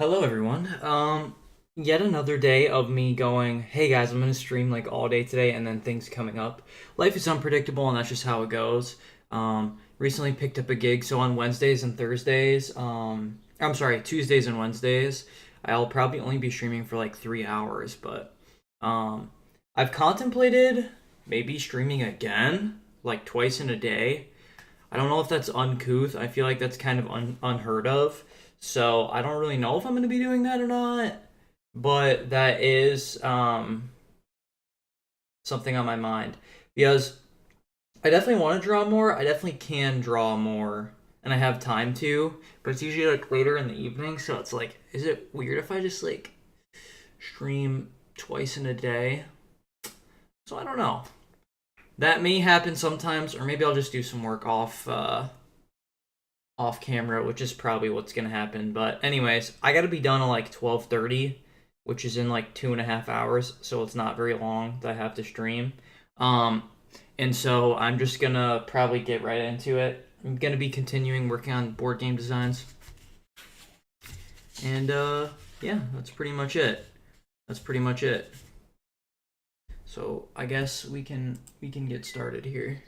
Hello everyone. Yet another day of me going, hey guys, I'm gonna stream like all day today, and then things coming up. Life is unpredictable, and that's just how it goes. Recently picked up a gig, so on Wednesdays and Thursdays, I'm sorry, Tuesdays and Wednesdays, I'll probably only be streaming for like 3 hours, but um, I've contemplated maybe streaming again, like twice in a day. I don't know if that's uncouth. I feel like that's kind of unheard of. So I don't really know if I'm going to be doing that or not. But that is something on my mind because I definitely want to draw more. I definitely can draw more, and I have time to. But it's usually like later in the evening, so it's like, is it weird if I just like stream twice in a day? So I don't know. That may happen sometimes, or maybe I'll just do some work off camera, which is probably what's gonna happen. But anyways, I gotta be done at like 12:30, which is in like 2.5 hours, so it's not very long that I have to stream. Um, and so I'm just gonna probably get right into it. I'm gonna be continuing working on board game designs, and yeah, that's pretty much it. That's pretty much it. So I guess we can get started here.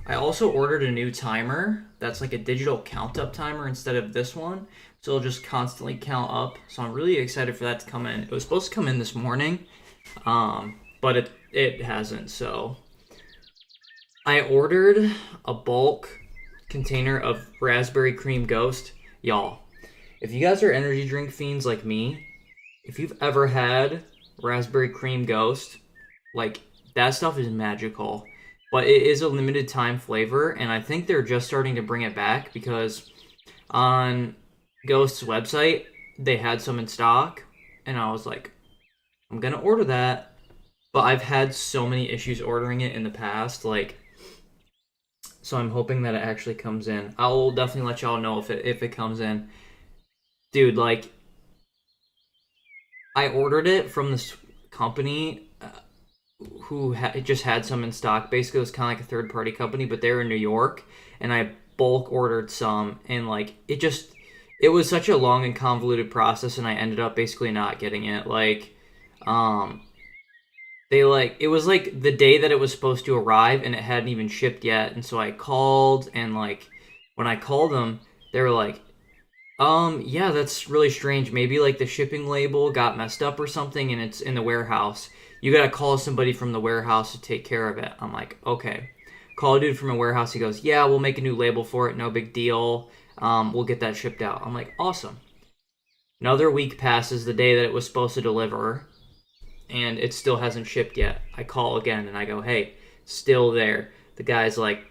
I also ordered a new timer that's like a digital count up timer instead of this one. So it'll just constantly count up. So I'm really excited for that to come in. It was supposed to come in this morning, but it hasn't. So I ordered a bulk container of Raspberry Cream Ghost. Y'all, if you guys are energy drink fiends like me, if you've ever had Raspberry Cream Ghost, like that stuff is magical. But it is a limited time flavor, and I think they're just starting to bring it back because on Ghost's website they had some in stock, and I was like, I'm gonna order that. But I've had so many issues ordering it in the past, like, so I'm hoping that it actually comes in. I'll definitely let y'all know if it comes in, dude. Like, I ordered it from this company who just had some in stock. Basically, it was kind of like a third party company, but they were in New York, and I bulk ordered some, and like it was such a long and convoluted process, and I ended up basically not getting it. Um, it was like the day that it was supposed to arrive, and it hadn't even shipped yet, and so I called, and like when I called them, they were like, yeah, that's really strange. Maybe like the shipping label got messed up or something and it's in the warehouse. You gotta call somebody from the warehouse to take care of it. I'm like, okay. Call a dude from a warehouse. He goes, yeah, we'll make a new label for it. No big deal. We'll get that shipped out. I'm like, awesome. Another week passes, the day that it was supposed to deliver, and it still hasn't shipped yet. I call again and I go, hey, still there. The guy's like,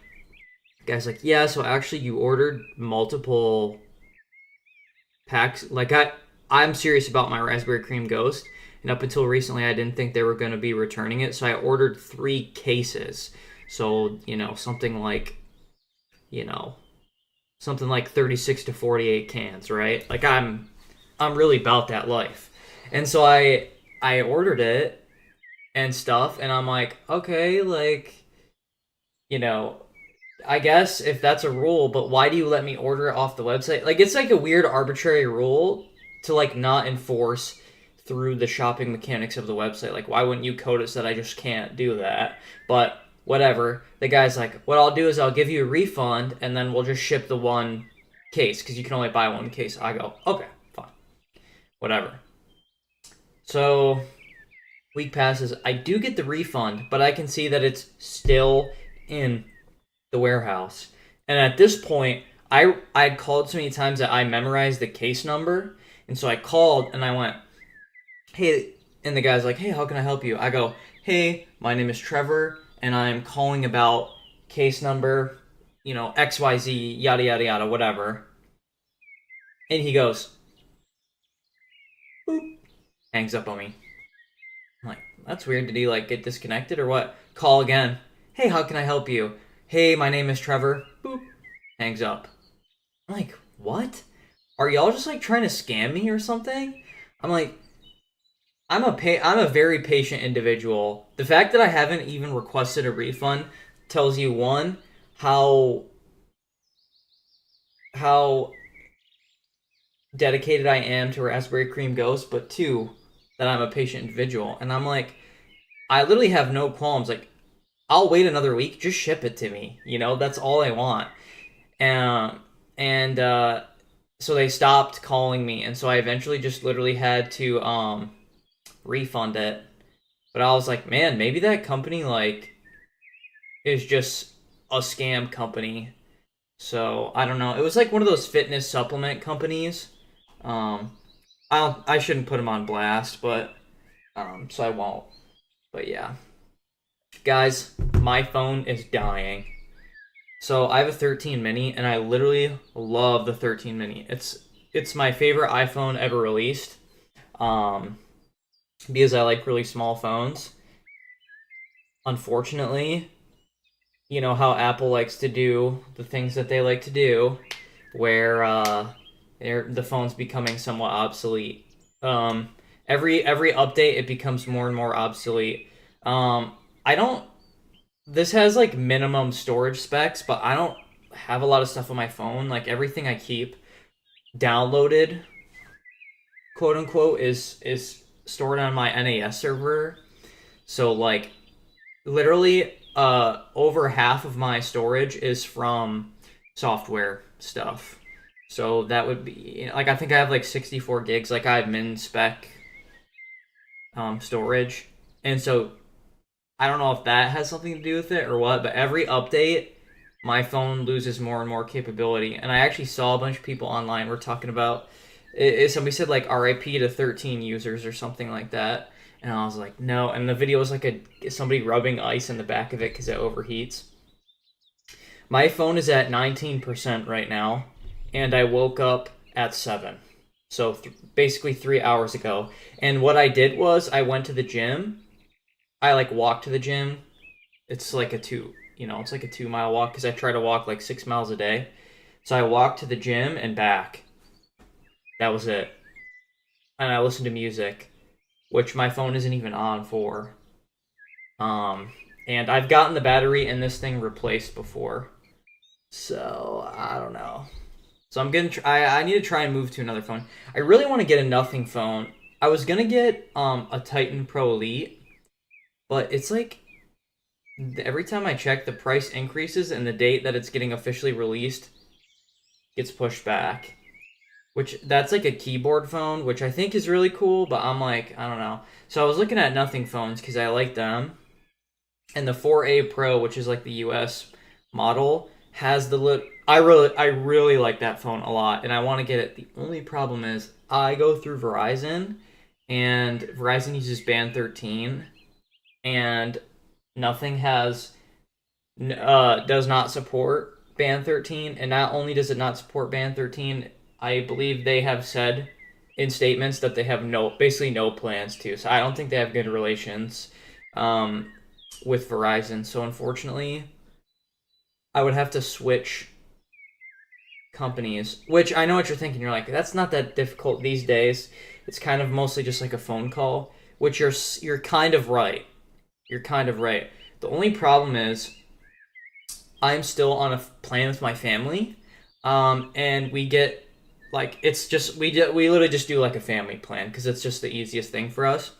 yeah, so actually you ordered multiple packs. Like I'm serious about my Raspberry Cream Ghost, and up until recently, I didn't think they were going to be returning it, so I ordered 3 cases. So you know something like 36 to 48 cans, right? Like I'm really about that life, and so I ordered it and stuff, and I'm like, okay, like you know I guess if that's a rule, but why do you let me order it off the website? Like it's like a weird arbitrary rule to like not enforce through the shopping mechanics of the website. Like why wouldn't you code it so that I just can't do that? But whatever. The guy's like, what I'll do is I'll give you a refund and then we'll just ship the one case because you can only buy one case. I go, okay, fine, whatever. So week passes. I do get the refund, but I can see that it's still in the warehouse. And at this point, I'd called so many times that I memorized the case number, and so I called and I went, "Hey," and the guy's like, "Hey, how can I help you?" I go, "Hey, my name is Trevor, and I'm calling about case number, XYZ, yada yada yada, whatever." And he goes, "Boop," hangs up on me. I'm like, "That's weird. Did he like get disconnected or what?" Call again. "Hey, how can I help you?" "Hey, my name is Trevor." Boop, hangs up. I'm like, what? Are y'all just like trying to scam me or something? I'm like, I'm a very patient individual. The fact that I haven't even requested a refund tells you one how how dedicated I am to Raspberry Cream Ghost, but two, that I'm a patient individual. And I'm like, I literally have no qualms. Like, I'll wait another week, just ship it to me. That's all I want. And so they stopped calling me, and so I eventually just literally had to refund it. But I was like, man, maybe that company like is just a scam company. So I don't know. It was like one of those fitness supplement companies. Um, I shouldn't put them on blast, but so I won't. But yeah, guys, my phone is dying. So I have a 13 mini, and I literally love the 13 mini. It's my favorite iPhone ever released. Um, because I like really small phones. Unfortunately, you know how Apple likes to do the things that they like to do, where the phone's becoming somewhat obsolete. Um, every update, it becomes more and more obsolete. I don't. This has like minimum storage specs, but I don't have a lot of stuff on my phone. Like everything I keep downloaded, quote unquote, is stored on my NAS server. So like literally over half of my storage is from software stuff. So that would be like I think I have like 64 gigs. Like I have min spec storage, and so I don't know if that has something to do with it or what. But every update, my phone loses more and more capability. And I actually saw a bunch of people online were talking about somebody said like RIP to 13 users or something like that. And I was like, no. And the video was like somebody rubbing ice in the back of it because it overheats. My phone is at 19% right now, and I woke up at 7. So basically 3 hours ago. And what I did was I went to the gym. I like walked to the gym. It's like it's like a 2 mile walk because I try to walk like 6 miles a day. So I walked to the gym and back. That was it. And I listened to music, which my phone isn't even on for. Um, and I've gotten the battery in this thing replaced before, so I don't know. So I'm gonna. I need to try and move to another phone. I really want to get a nothing phone. I was gonna get a Titan Pro Elite, but it's like every time I check, the price increases and the date that it's getting officially released gets pushed back. Which that's like a keyboard phone, which I think is really cool, but I'm like, I don't know. So I was looking at nothing phones because I like them. And the 4A Pro, which is like the US model, has I really like that phone a lot and I want to get it. The only problem is I go through Verizon and Verizon uses band 13 and nothing has does not support band 13, and not only does it not support band 13, I believe they have said in statements that they have basically no plans to. So I don't think they have good relations with Verizon. So unfortunately, I would have to switch companies, which I know what you're thinking. You're like, that's not that difficult these days. It's kind of mostly just like a phone call, which you're kind of right. You're kind of right. The only problem is I'm still on a plan with my family, and we get like it's just we literally just do like a family plan because it's just the easiest thing for us.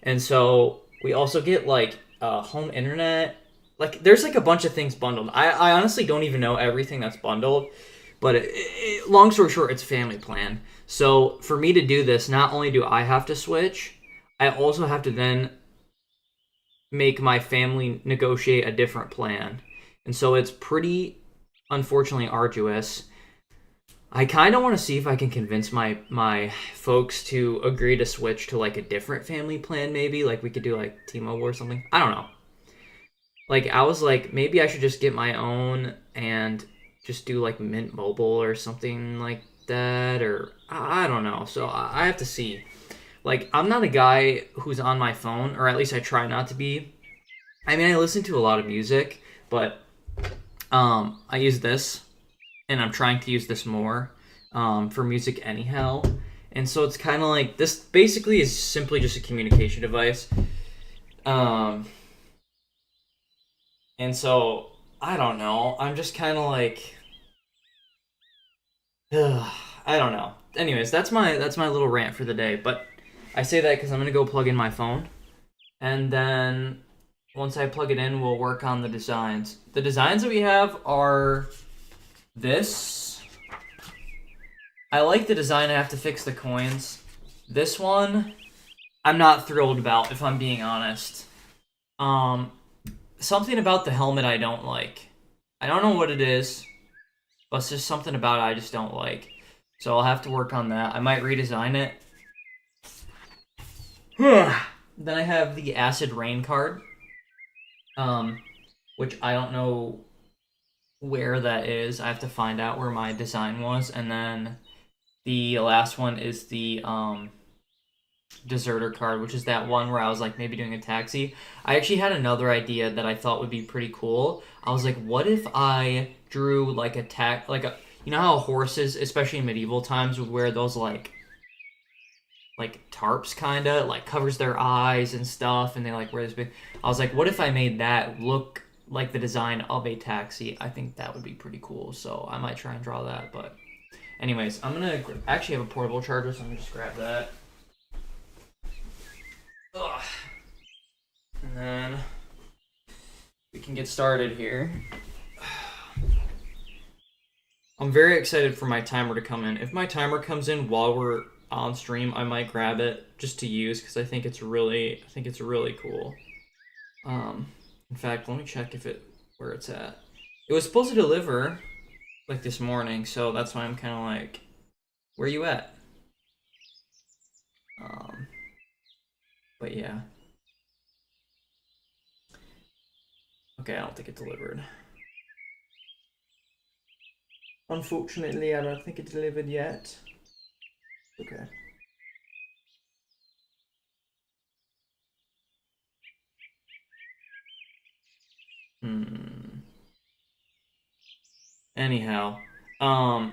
And so we also get like home internet. Like there's like a bunch of things bundled. I honestly don't even know everything that's bundled, but long story short, it's a family plan. So for me to do this, not only do I have to switch, I also have to then make my family negotiate a different plan. And so it's pretty, unfortunately, arduous. I kind of want to see if I can convince my folks to agree to switch to like a different family plan, maybe. Like we could do like T-Mobile or something. I don't know. Like I was like, maybe I should just get my own and just do like Mint Mobile or something like that, or I don't know. So I have to see. Like I'm not a guy who's on my phone, or at least I try not to be. I mean, I listen to a lot of music, but I use this, and I'm trying to use this more for music anyhow. And so it's kind of like this. Basically, is simply just a communication device. Um, and so I don't know. I'm just kind of like I don't know. Anyways, that's my little rant for the day. But I say that because I'm gonna go plug in my phone, and then once I plug it in, we'll work on the designs. The designs that we have are this. I like the design. I have to fix the coins. This one, I'm not thrilled about, if I'm being honest. Um, Something about the helmet I don't like. I don't know what it is, but it's just something about it I just don't like. So I'll have to work on that. I might redesign it. Then I have the Acid Rain card, um, which I don't know where that is. I have to find out where my design was. And then the last one is the Deserter card, which is that one where I was like maybe doing a taxi. I actually had another idea that I thought would be pretty cool. I was like, what if I drew like a like a, you know how horses, especially in medieval times, would wear those like tarps, kind of like covers their eyes and stuff, and they like wear this big. I was like, what if I made that look like the design of a taxi? I think that would be pretty cool. So I might try and draw that. But anyways, I'm gonna actually have a portable charger, so I'm gonna just grab that. Ugh. And then we can get started here. I'm very excited for my timer to come in. If my timer comes in while we're on stream, I might grab it just to use because I think it's really cool. Um, in fact, let me check where it's at. It was supposed to deliver like this morning, so that's why I'm kind of like, where you at? Um, but yeah. Okay, I don't think it delivered. Unfortunately, I don't think it delivered yet. Okay. Hmm. Anyhow, um,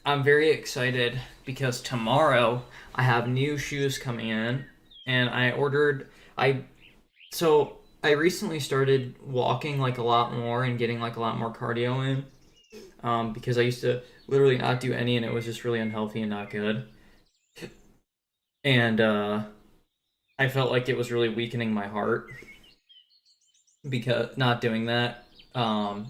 I'm very excited because tomorrow I have new shoes coming in, and I so I recently started walking like a lot more and getting like a lot more cardio in, because I used to literally not do any, and it was just really unhealthy and not good, and I felt like it was really weakening my heart because not doing that, and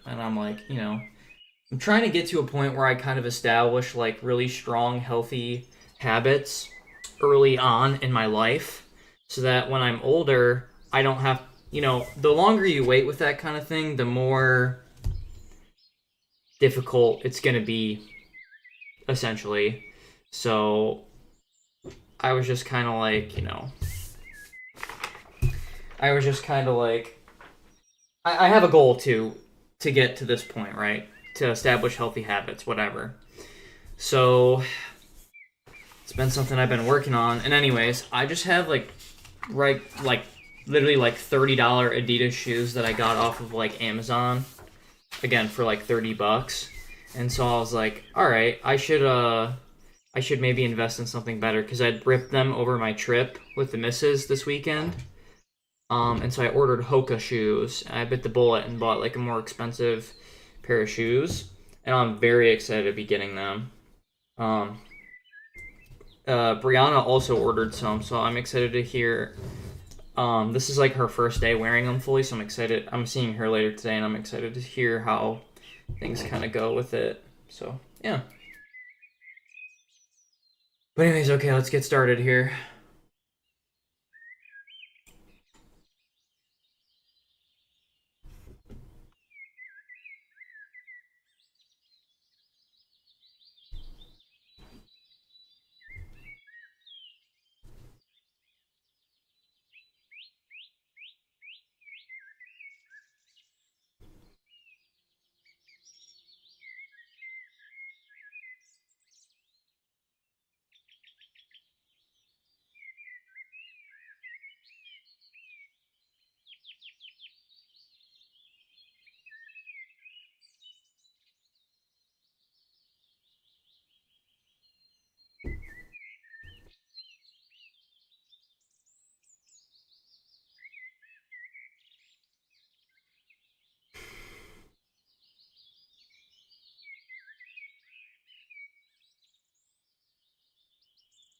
I'm like, I'm trying to get to a point where I kind of establish like really strong, healthy habits early on in my life so that when I'm older, I don't have, the longer you wait with that kind of thing, the more difficult it's going to be, essentially. So I was just kind of like, I was just kind of like, I have a goal to get to this point, right? To establish healthy habits, whatever. So it's been something I've been working on. And anyways, I just have like literally like $30 Adidas shoes that I got off of like Amazon, again for like $30. And so I was like, all right, I should maybe invest in something better because I'd ripped them over my trip with the missus this weekend. And so I ordered Hoka shoes, and I bit the bullet and bought like a more expensive pair of shoes, and I'm very excited to be getting them. Um, Brianna also ordered some, so I'm excited to hear. This is like her first day wearing them fully, so I'm excited. I'm seeing her later today, and I'm excited to hear how things kind of go with it. So yeah. But anyways, okay, let's get started here.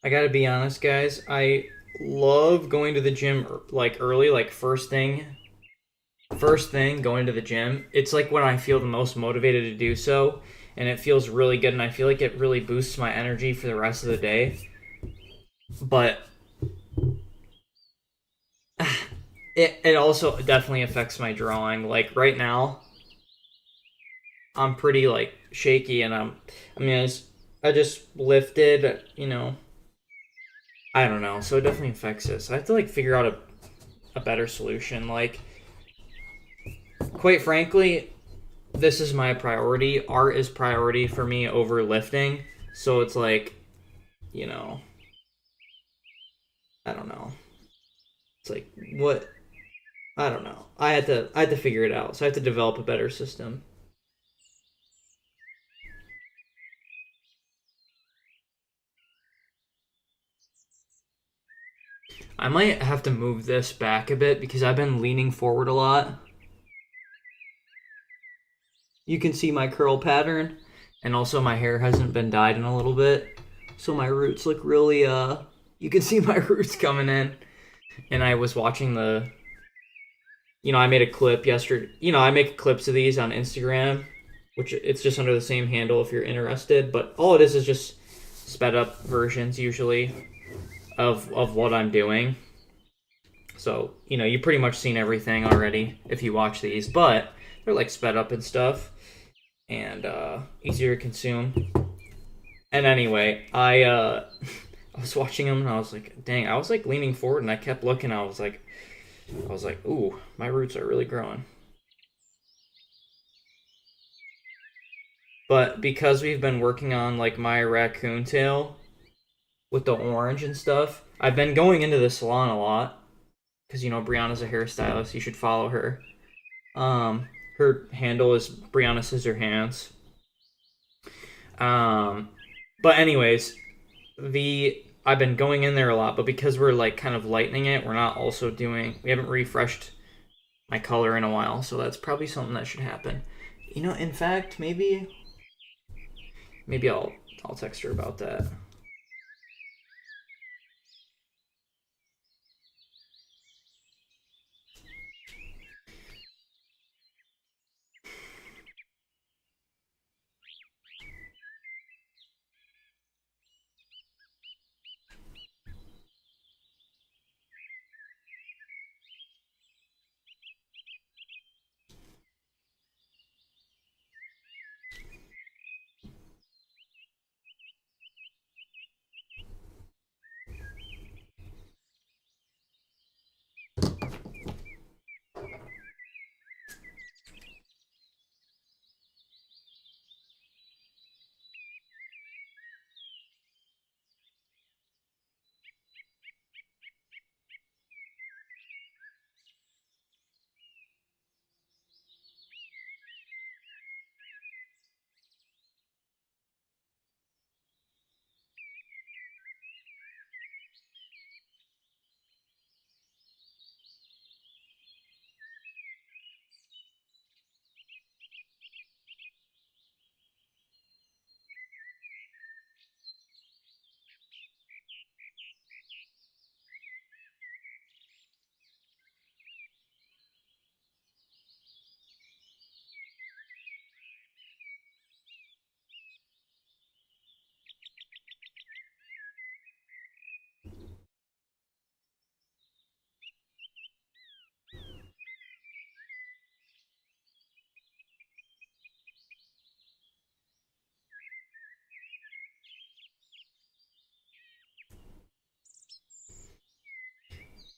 I gotta be honest, guys. I love going to the gym like early, like first thing going to the gym. It's like when I feel the most motivated to do so, and it feels really good, and I feel like it really boosts my energy for the rest of the day. But it also definitely affects my drawing. Like right now, I'm pretty like shaky, and I mean, I just lifted, I don't know. So it definitely affects this. I have to like figure out a better solution. Like, quite frankly, this is my priority. Art is priority for me over lifting. So it's like, you know, I don't know. It's like what I don't know. I had to figure it out. So I have to develop a better system. I might have to move this back a bit because I've been leaning forward a lot. You can see my curl pattern, and also my hair hasn't been dyed in a little bit. So my roots look really you can see my roots coming in. And I was watching I made a clip yesterday. I make clips of these on Instagram, which it's just under the same handle if you're interested. But all it is just sped up versions usually of what I'm doing. So you pretty much seen everything already if you watch these, but they're like sped up and stuff, and easier to consume. And anyway, I was watching them and I was like, dang, I was like leaning forward and I kept looking. I was like, ooh, my roots are really growing. But because we've been working on like my raccoon tail with the orange and stuff, I've been going into the salon a lot because Brianna's a hairstylist. You should follow her. Her handle is Brianna Scissor Hands. Um, but anyways, the I've been going in there a lot, but because we're like kind of lightening it, we haven't refreshed my color in a while, so that's probably something that should happen. In fact, maybe I'll text her about that.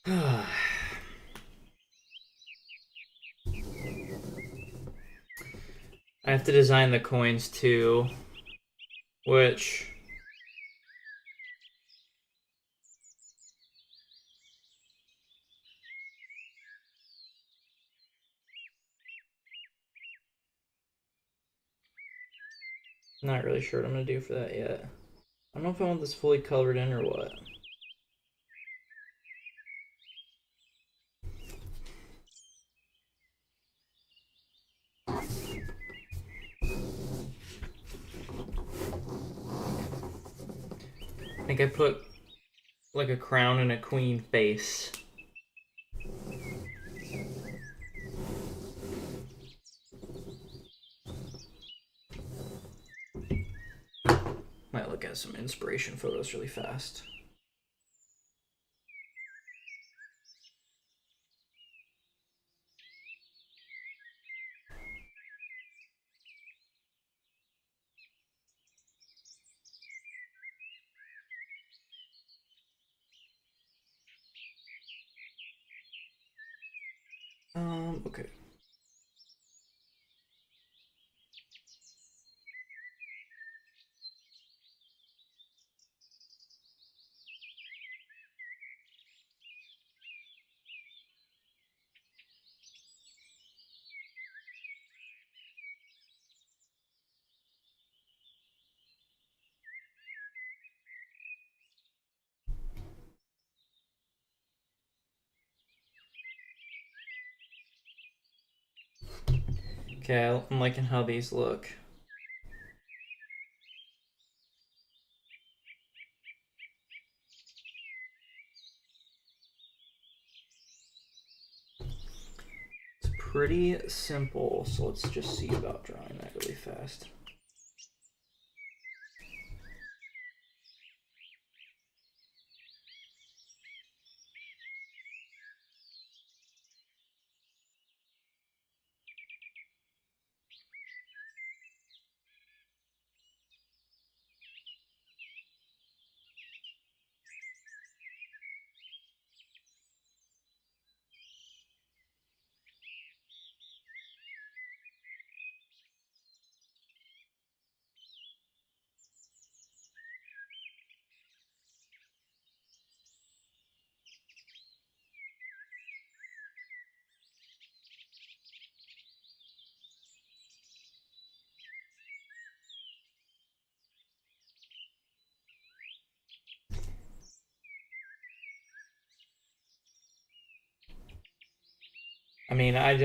I have to design the coins too, which I'm not really sure what I'm gonna do for that yet. I don't know if I want this fully colored in or what. I think I put like a crown and a queen face. Might look at some inspiration photos really fast. Okay. Okay, I'm liking how these look. It's pretty simple, so let's just see about drawing that really fast. I mean, I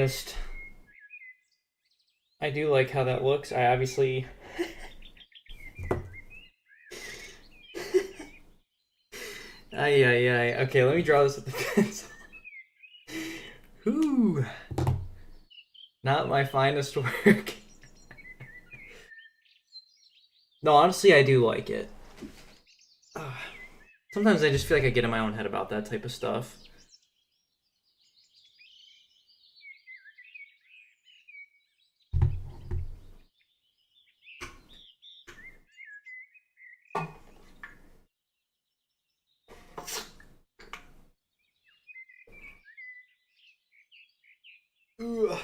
do like how that looks. I obviously Ay ay ay. Okay, let me draw this with the pencil. Ooh, not my finest work. No, honestly, I do like it. Sometimes I just feel like I get in my own head about that type of stuff. Ugh.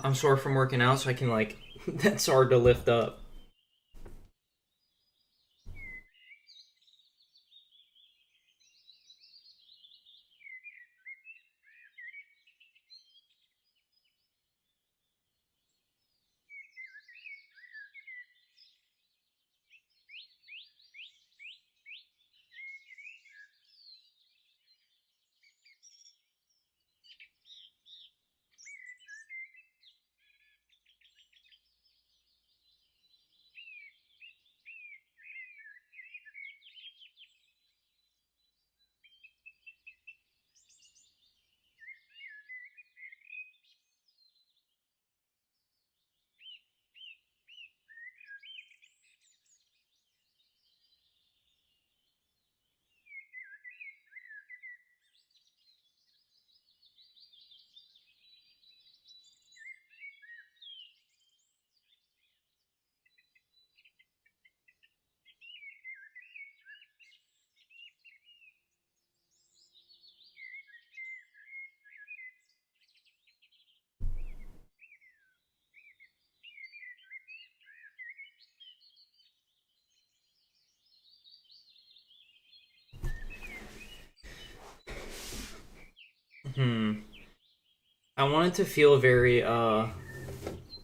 I'm sore from working out, so I can like. That's hard to lift up. Hmm. I want it to feel very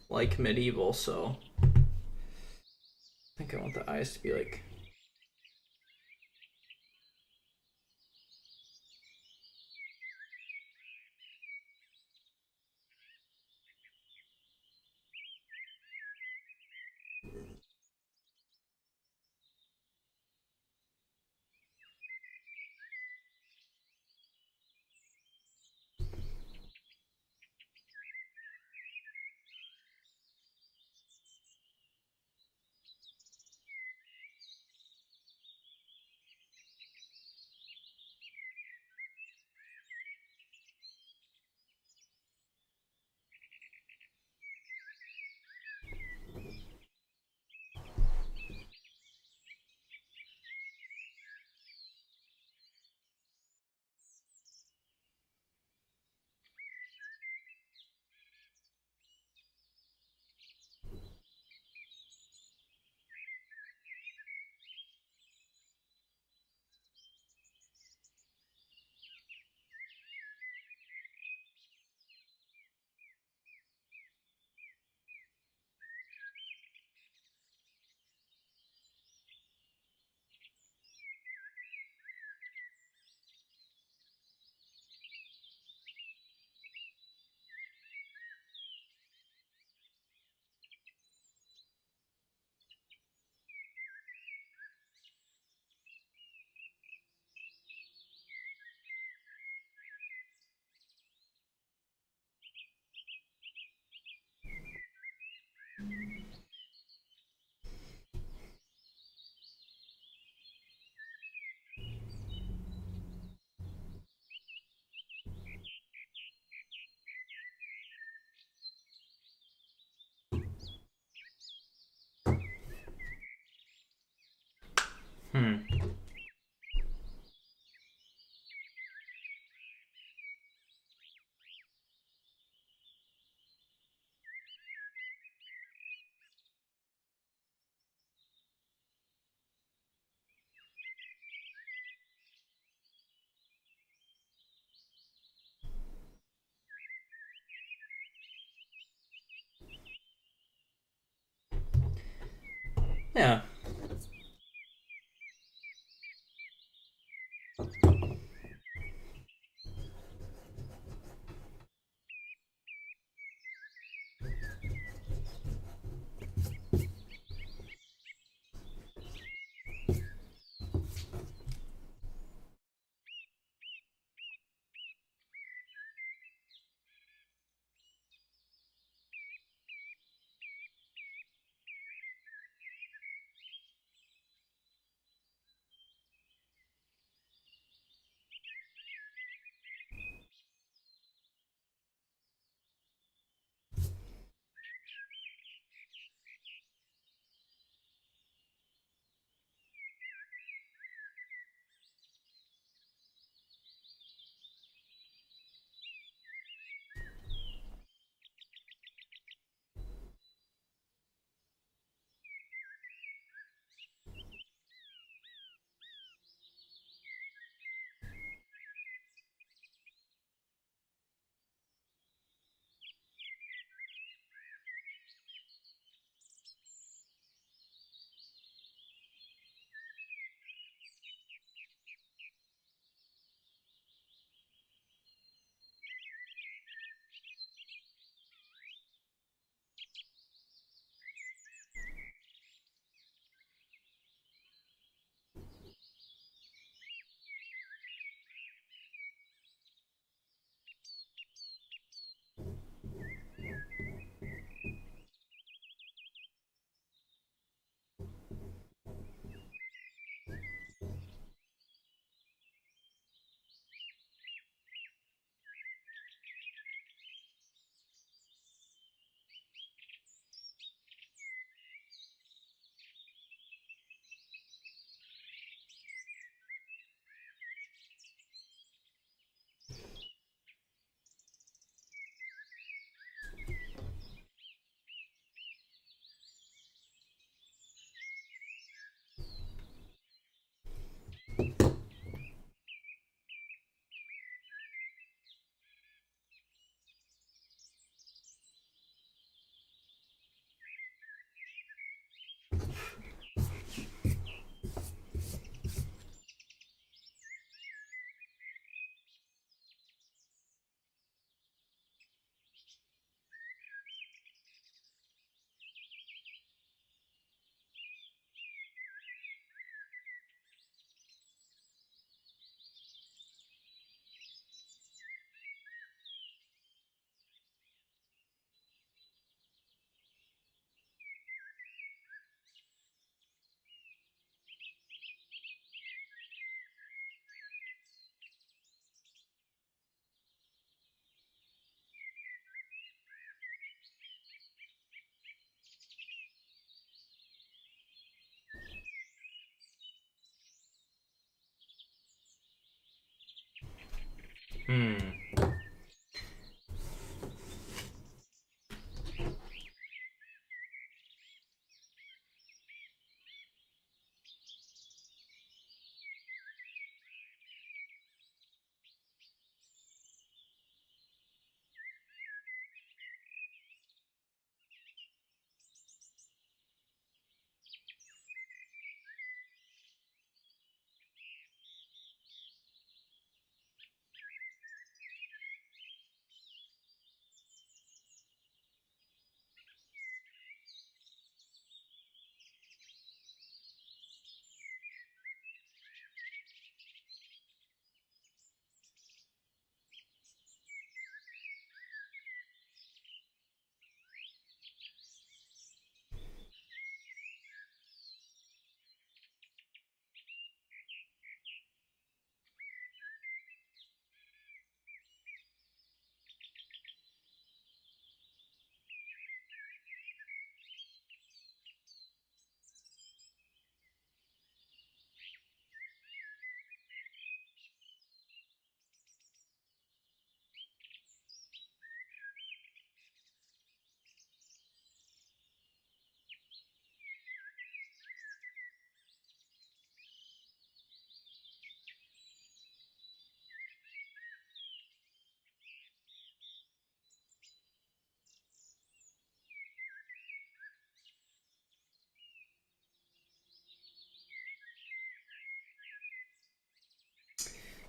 like medieval, so I think I want the eyes to be like. Yeah.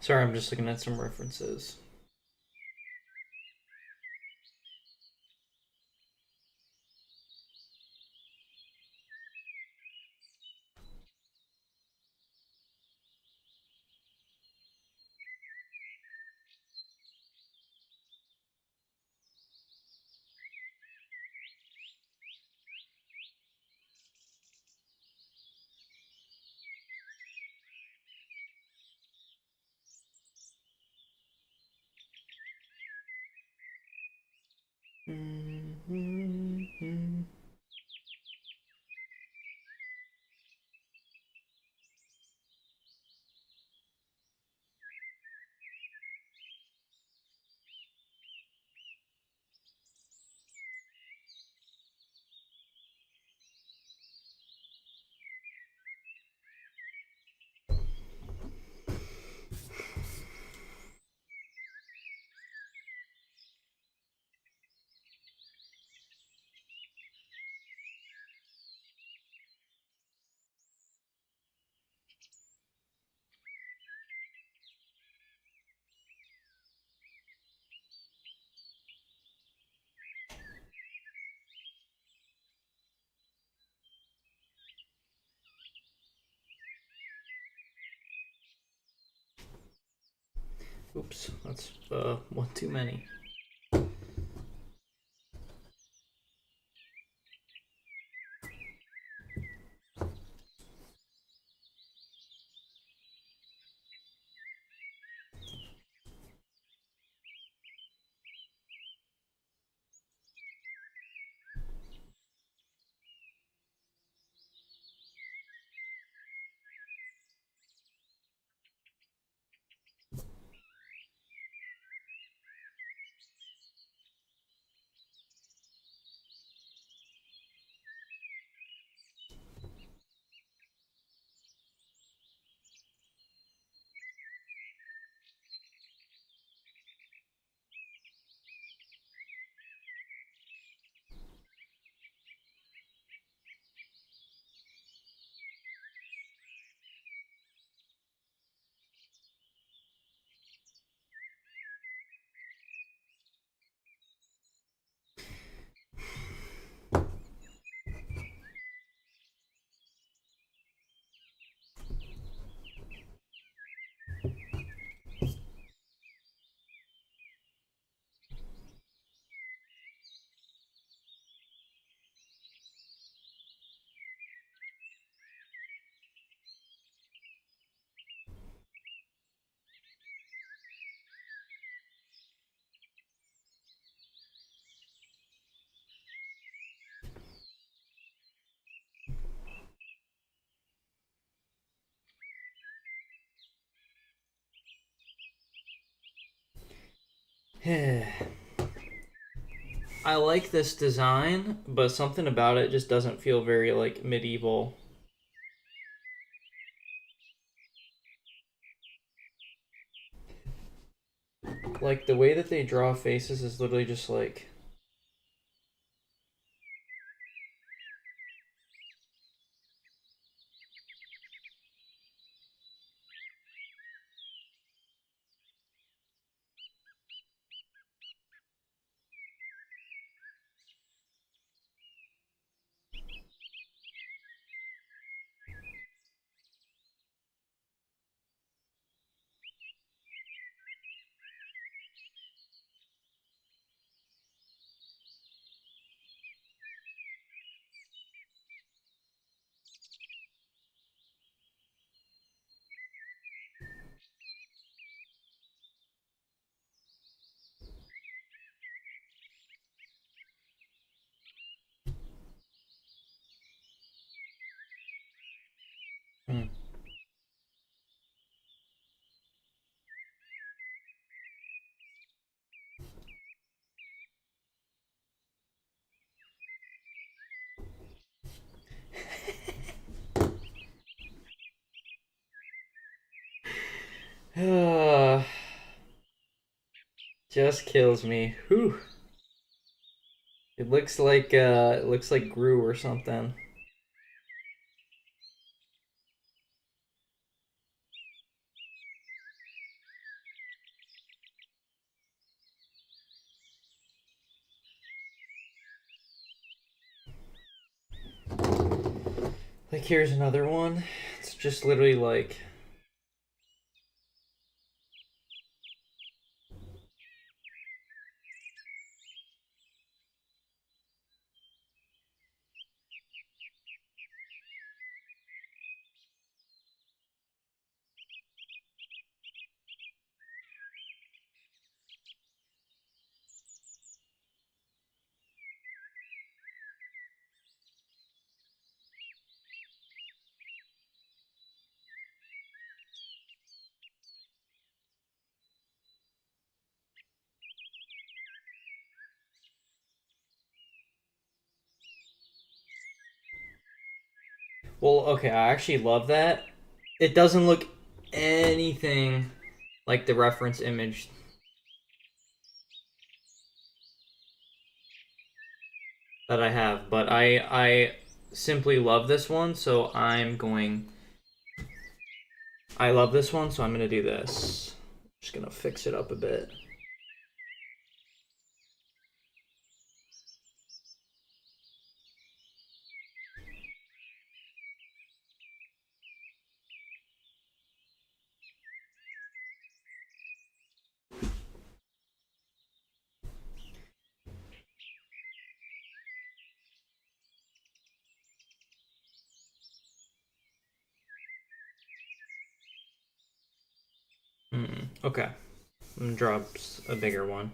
Sorry, I'm just looking at some references. Oops, that's one too many. I like this design, but something about it just doesn't feel very like medieval. Like the way that they draw faces is literally just like hmm. Just kills me. Whew. It looks like Gru or something. Like, here's another one. It's just literally like. Well, okay, I actually love that. It doesn't look anything like the reference image that I have, but I simply love this one, so I love this one, so I'm gonna do this. Just gonna fix it up a bit. Okay, I'm gonna draw a bigger one.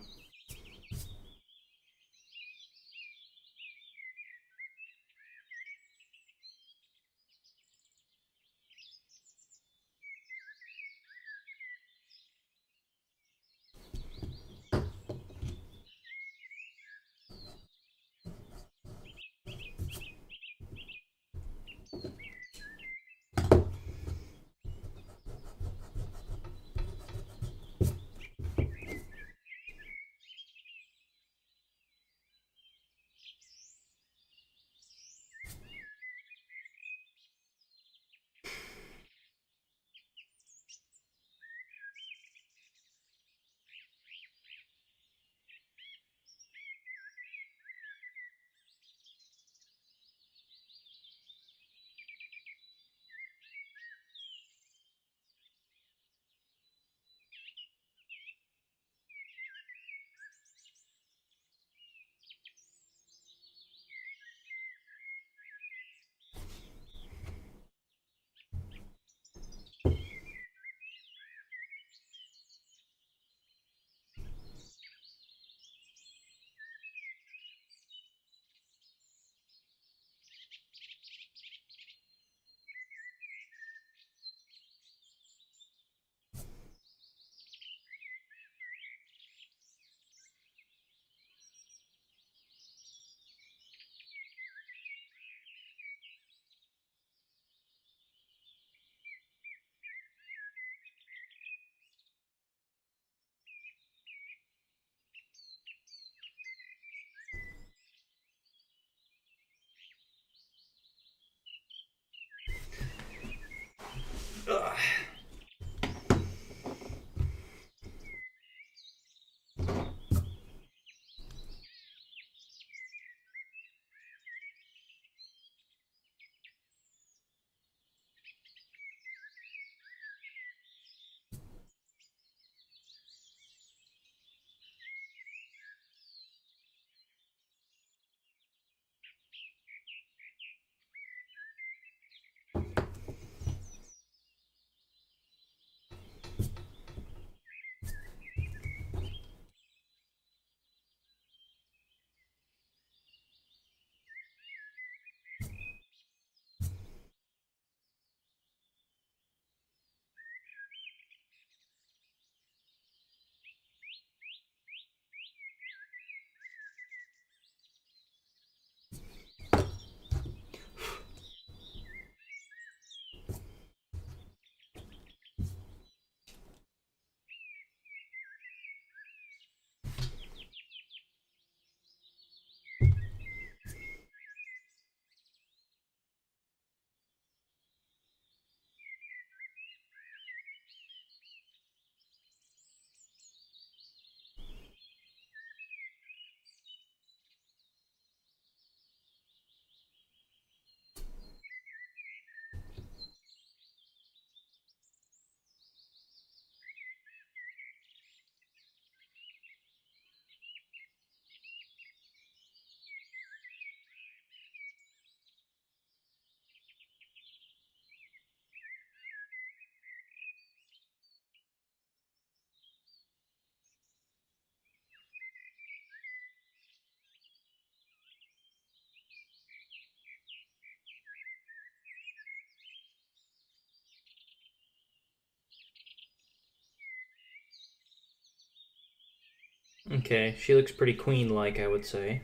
Okay, she looks pretty queen-like, I would say.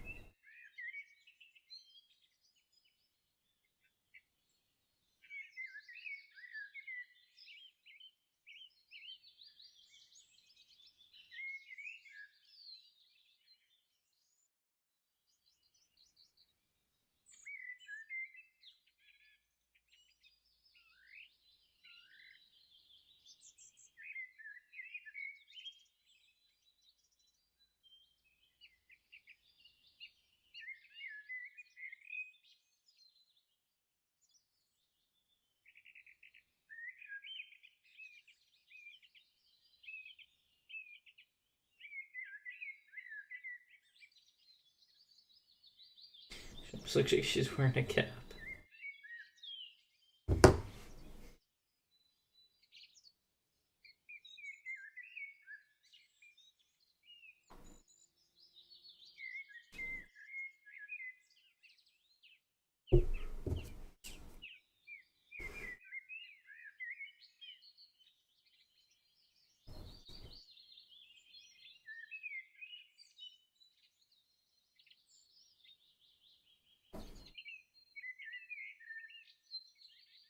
Looks like she's wearing a cap.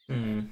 Hmm.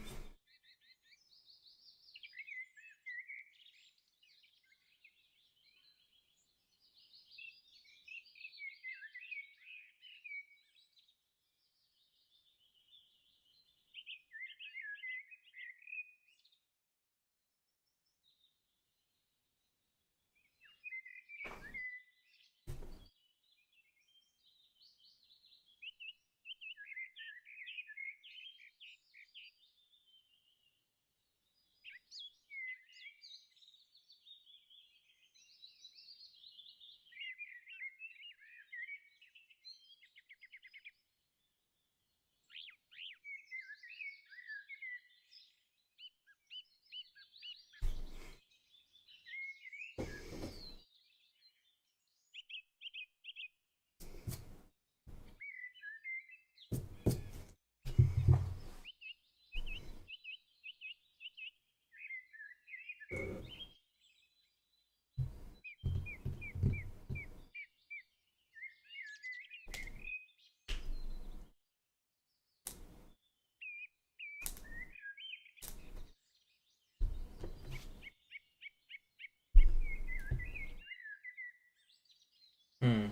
Hmm.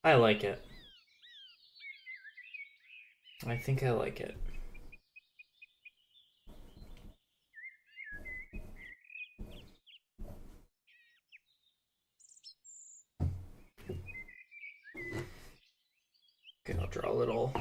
I like it. I think I like it. Okay, I'll draw a little.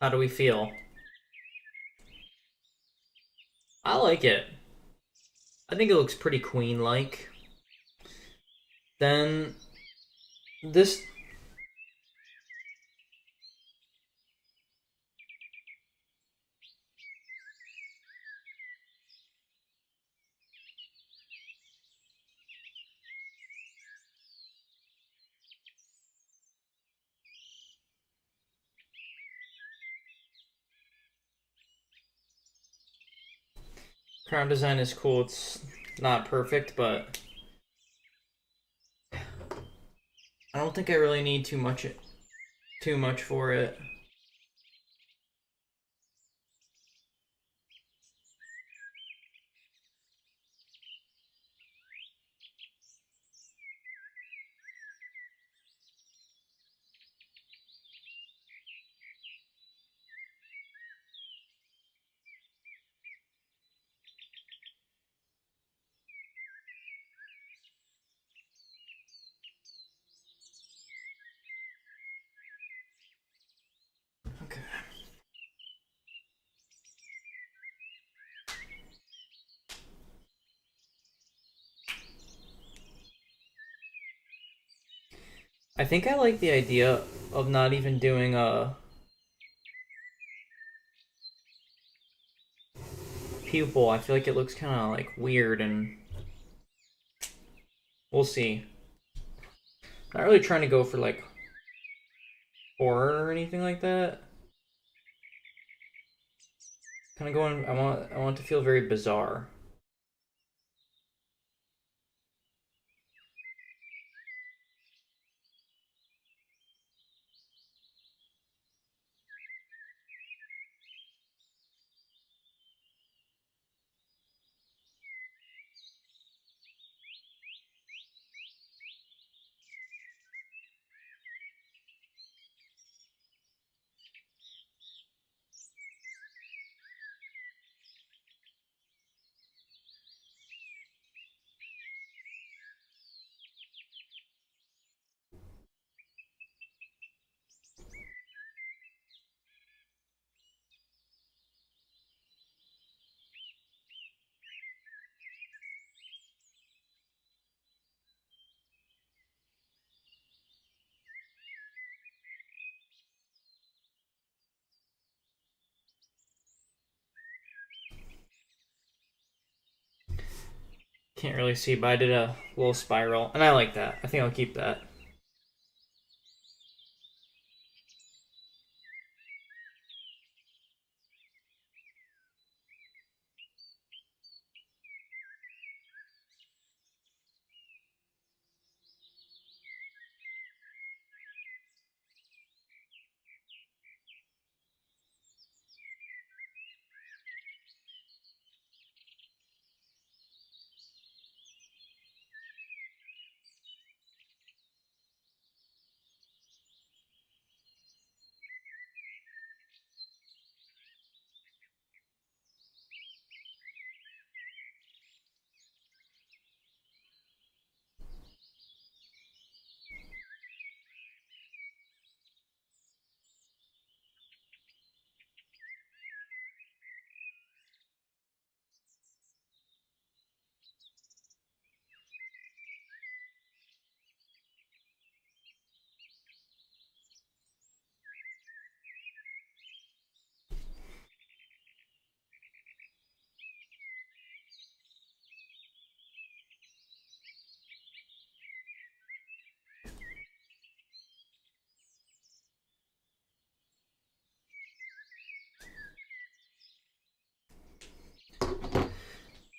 How do we feel? I like it. I think it looks pretty queen-like. Then this crown design is cool. It's not perfect, but I don't think I really need too much for it. Okay. I think I like the idea of not even doing a pupil. I feel like it looks kind of like weird, and we'll see. Not really trying to go for like horror or anything like that. Kind of going. I want it to feel very bizarre. Can't really see, but I did a little spiral, and I like that. I think I'll keep that.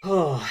Oh,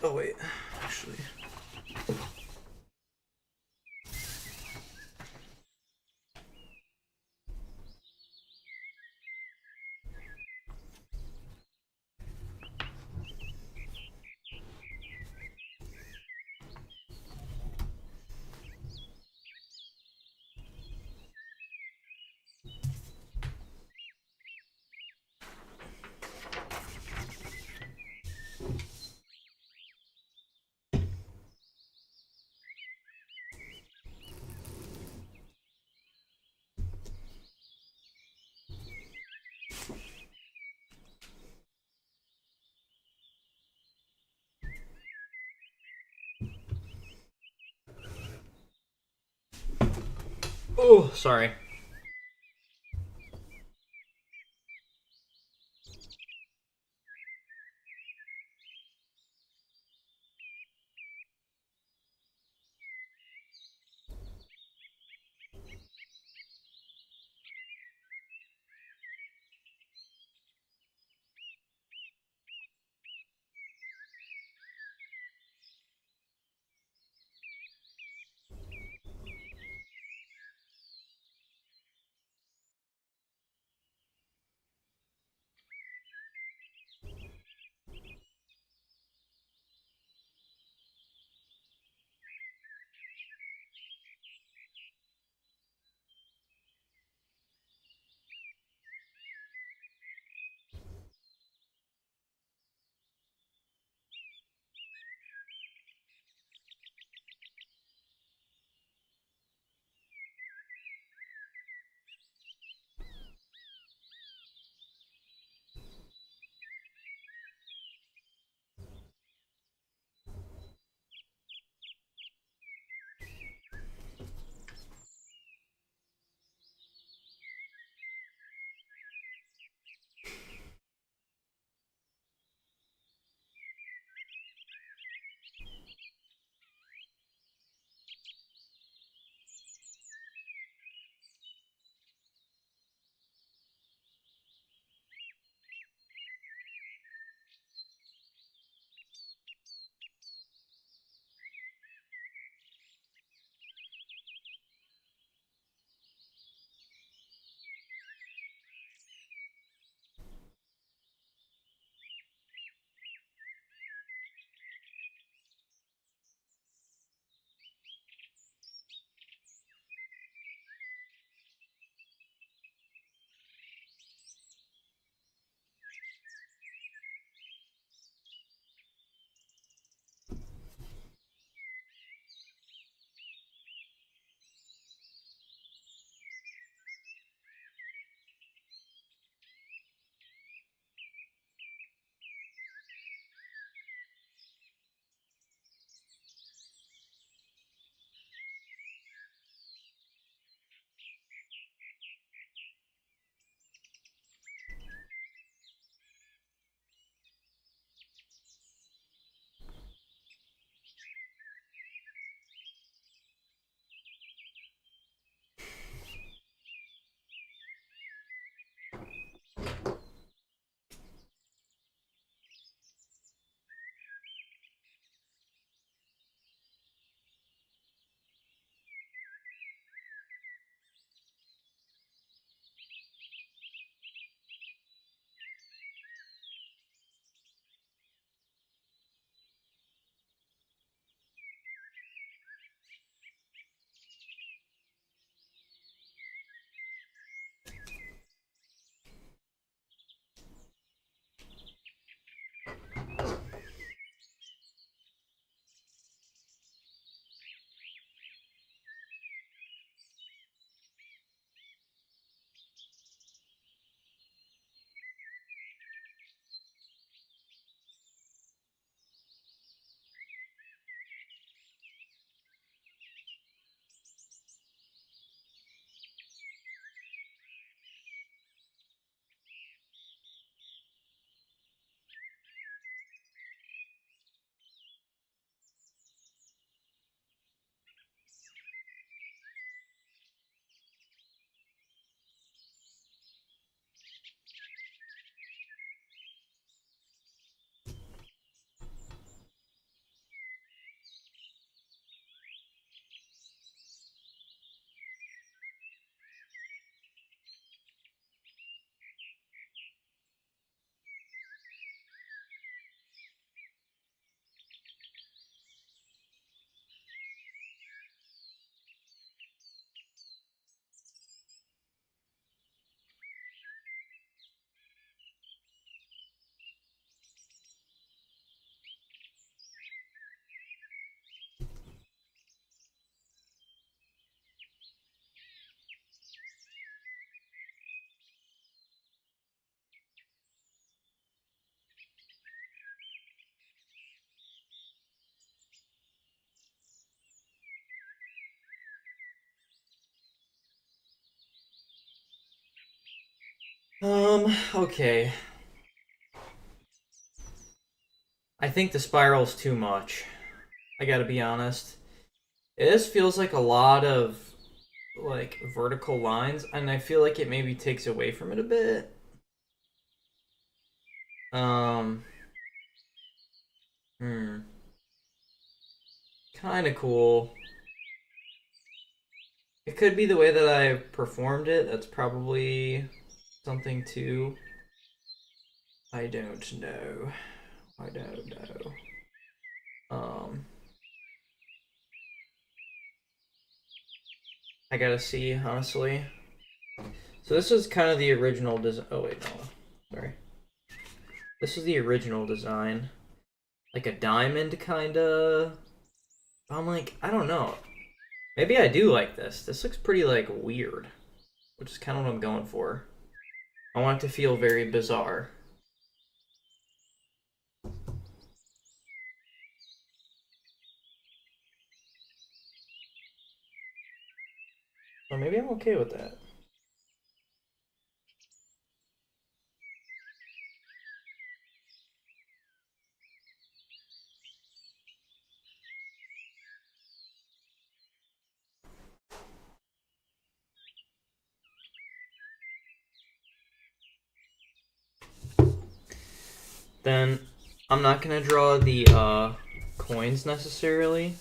Oh wait, actually. Oh, sorry. Okay. I think the spiral's too much. I gotta be honest. This feels like a lot of like vertical lines, and I feel like it maybe takes away from it a bit. Um, hmm, kind of cool. It could be the way that I performed it. That's probably something too. I don't know. I don't know. Um, I gotta see honestly. So this is kind of the original design. Oh wait, no, sorry. This is the original design, like a diamond kind of. I'm like, I don't know. Maybe I do like this. This looks pretty like weird, which is kind of what I'm going for. I want it to feel very bizarre. So maybe I'm okay with that. Then I'm not gonna draw the coins necessarily.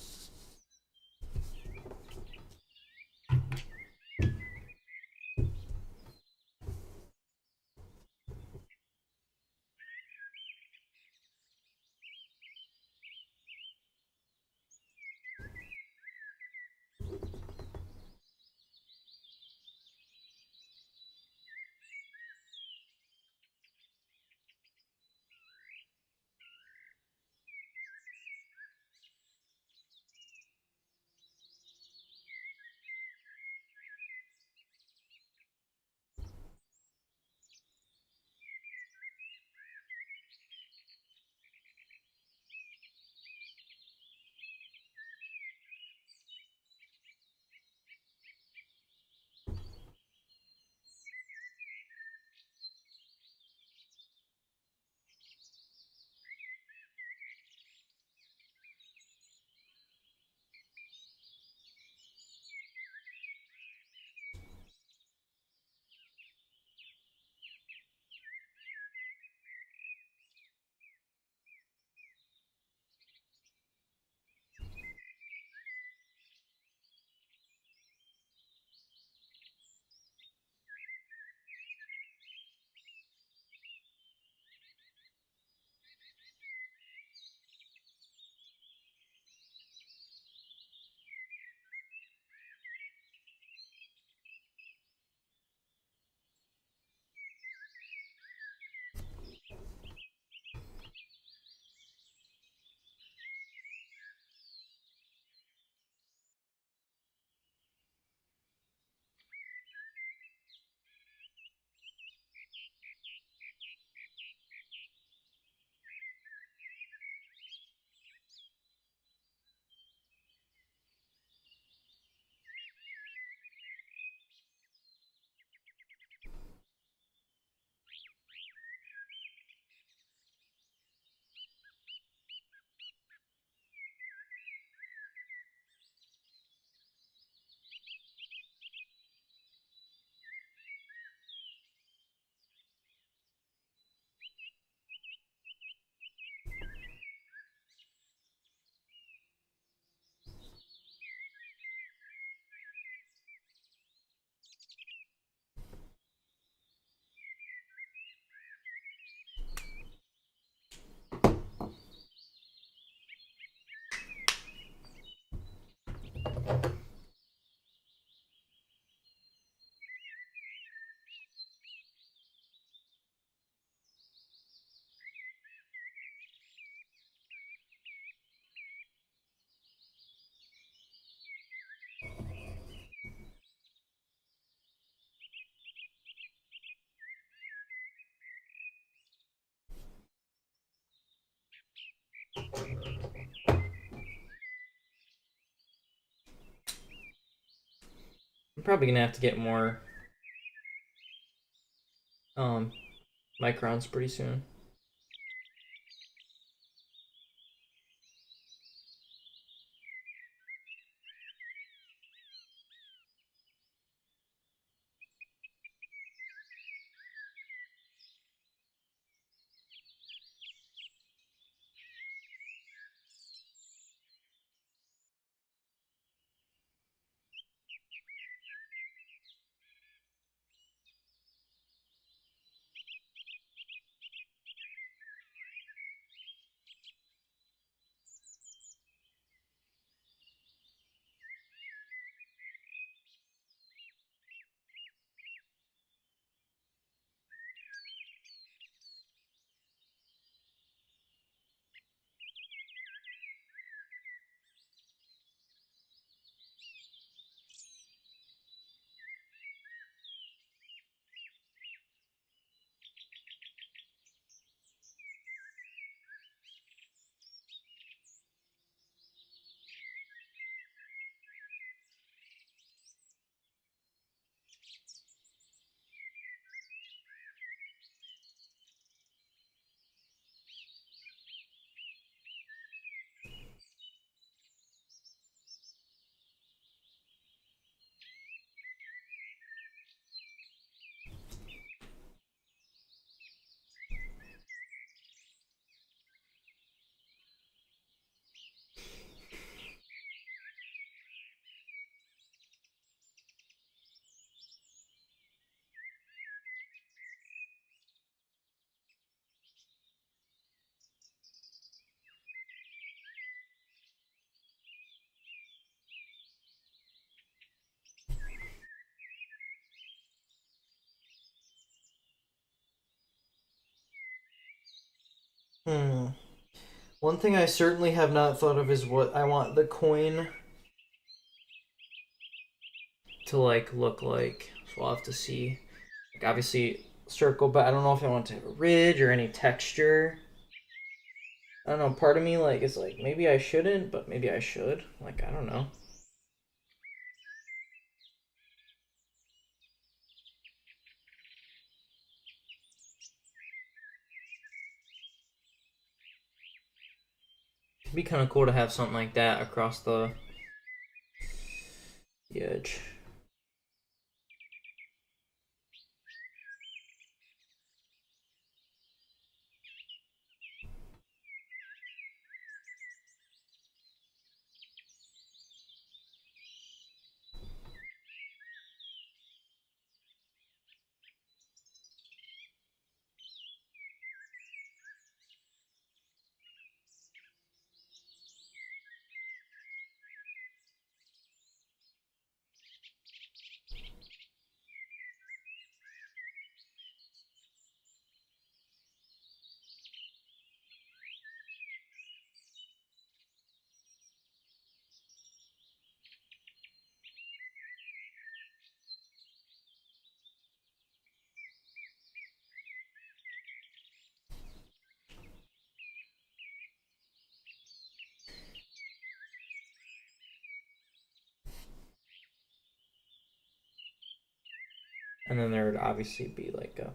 I'm probably gonna have to get more. Um, Micron's pretty soon. Hmm. One thing I certainly have not thought of is what I want the coin to like look like. So we'll have to see. Like obviously circle, but I don't know if I want to have a ridge or any texture. I don't know. Part of me like is like maybe I shouldn't, but maybe I should. Like I don't know. It'd be kind of cool to have something like that across the edge. And then there would obviously be like a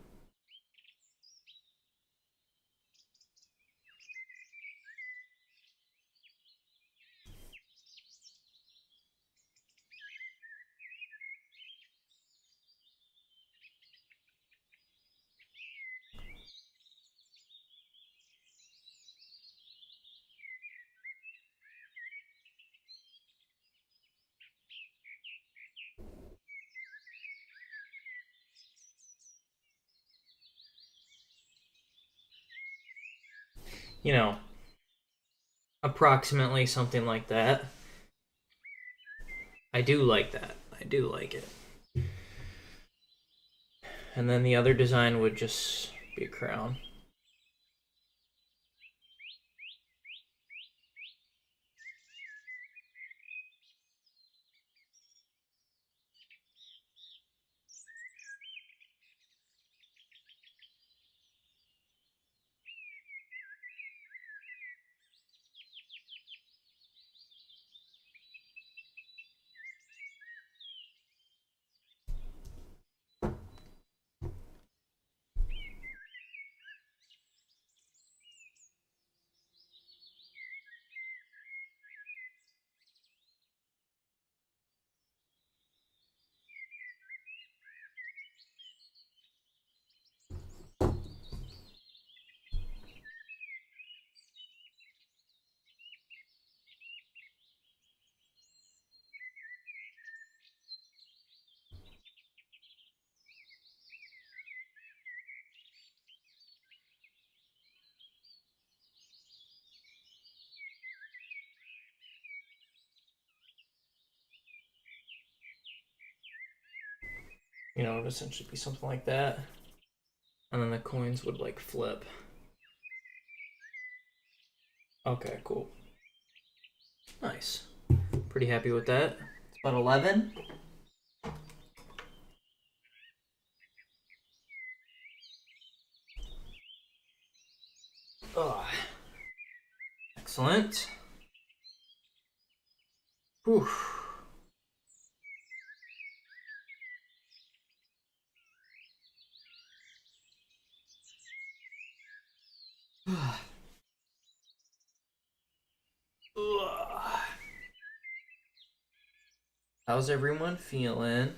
you know approximately something like that. I do like that. I do like it. And then the other design would just be a crown. You know, it would essentially be something like that. And then the coins would like flip. Okay, cool. Nice. Pretty happy with that. It's about 11. Oh, excellent. Whew. How's everyone feeling?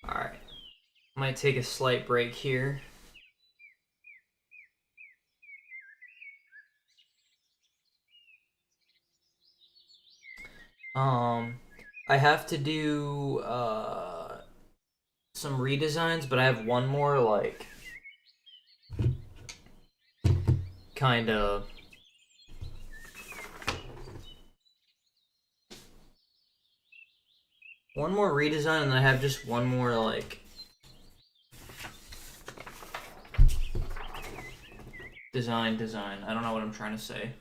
Alright. Might take a slight break here. I have to do some redesigns, but I have one more like kind of one more redesign, and then I have just one more like design. I don't know what I'm trying to say.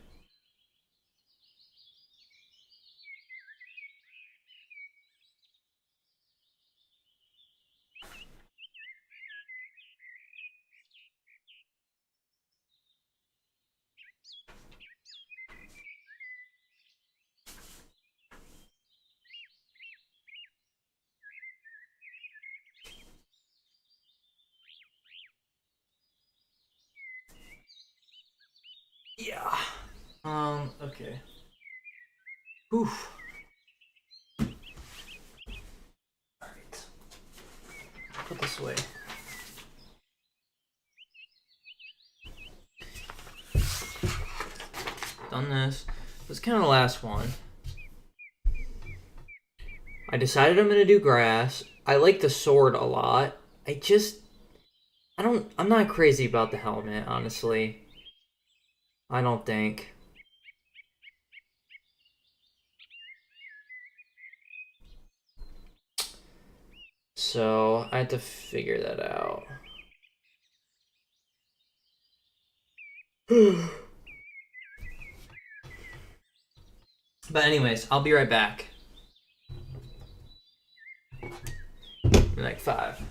Yeah. Okay. Whew. Alright. Put this away. Done this. This is kind of the last one. I decided I'm gonna do grass. I like the sword a lot. I'm not crazy about the helmet, honestly. I don't think. So I had to figure that out. But anyways, I'll be right back. In like 5.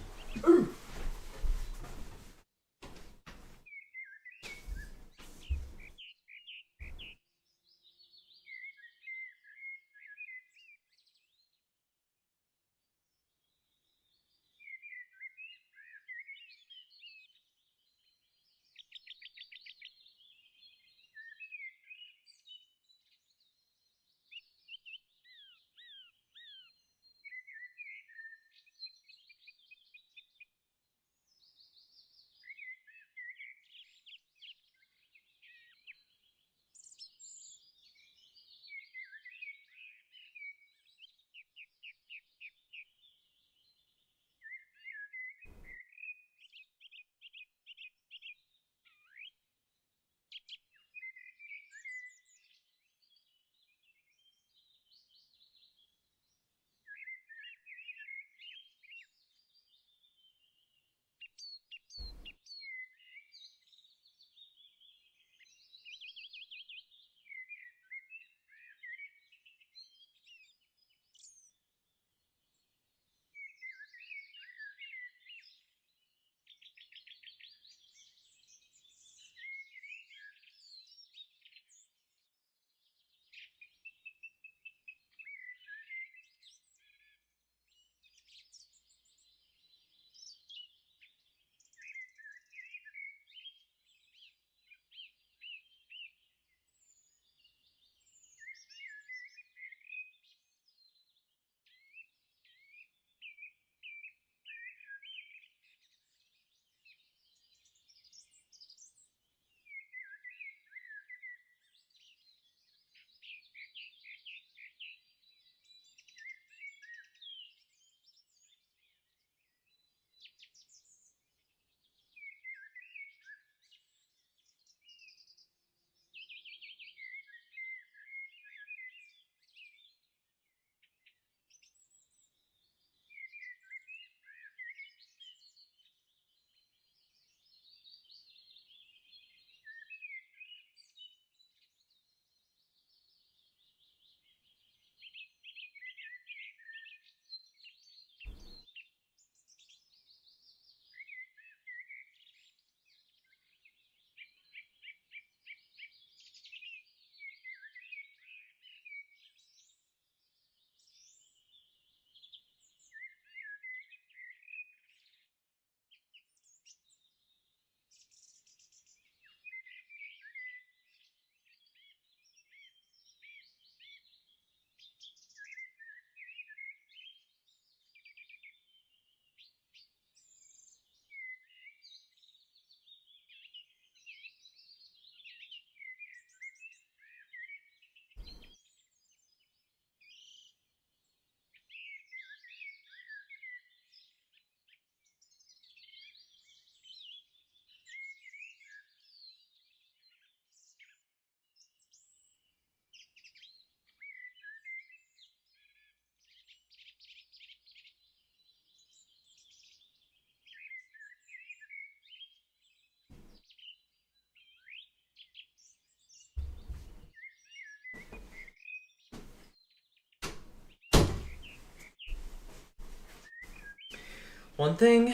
One thing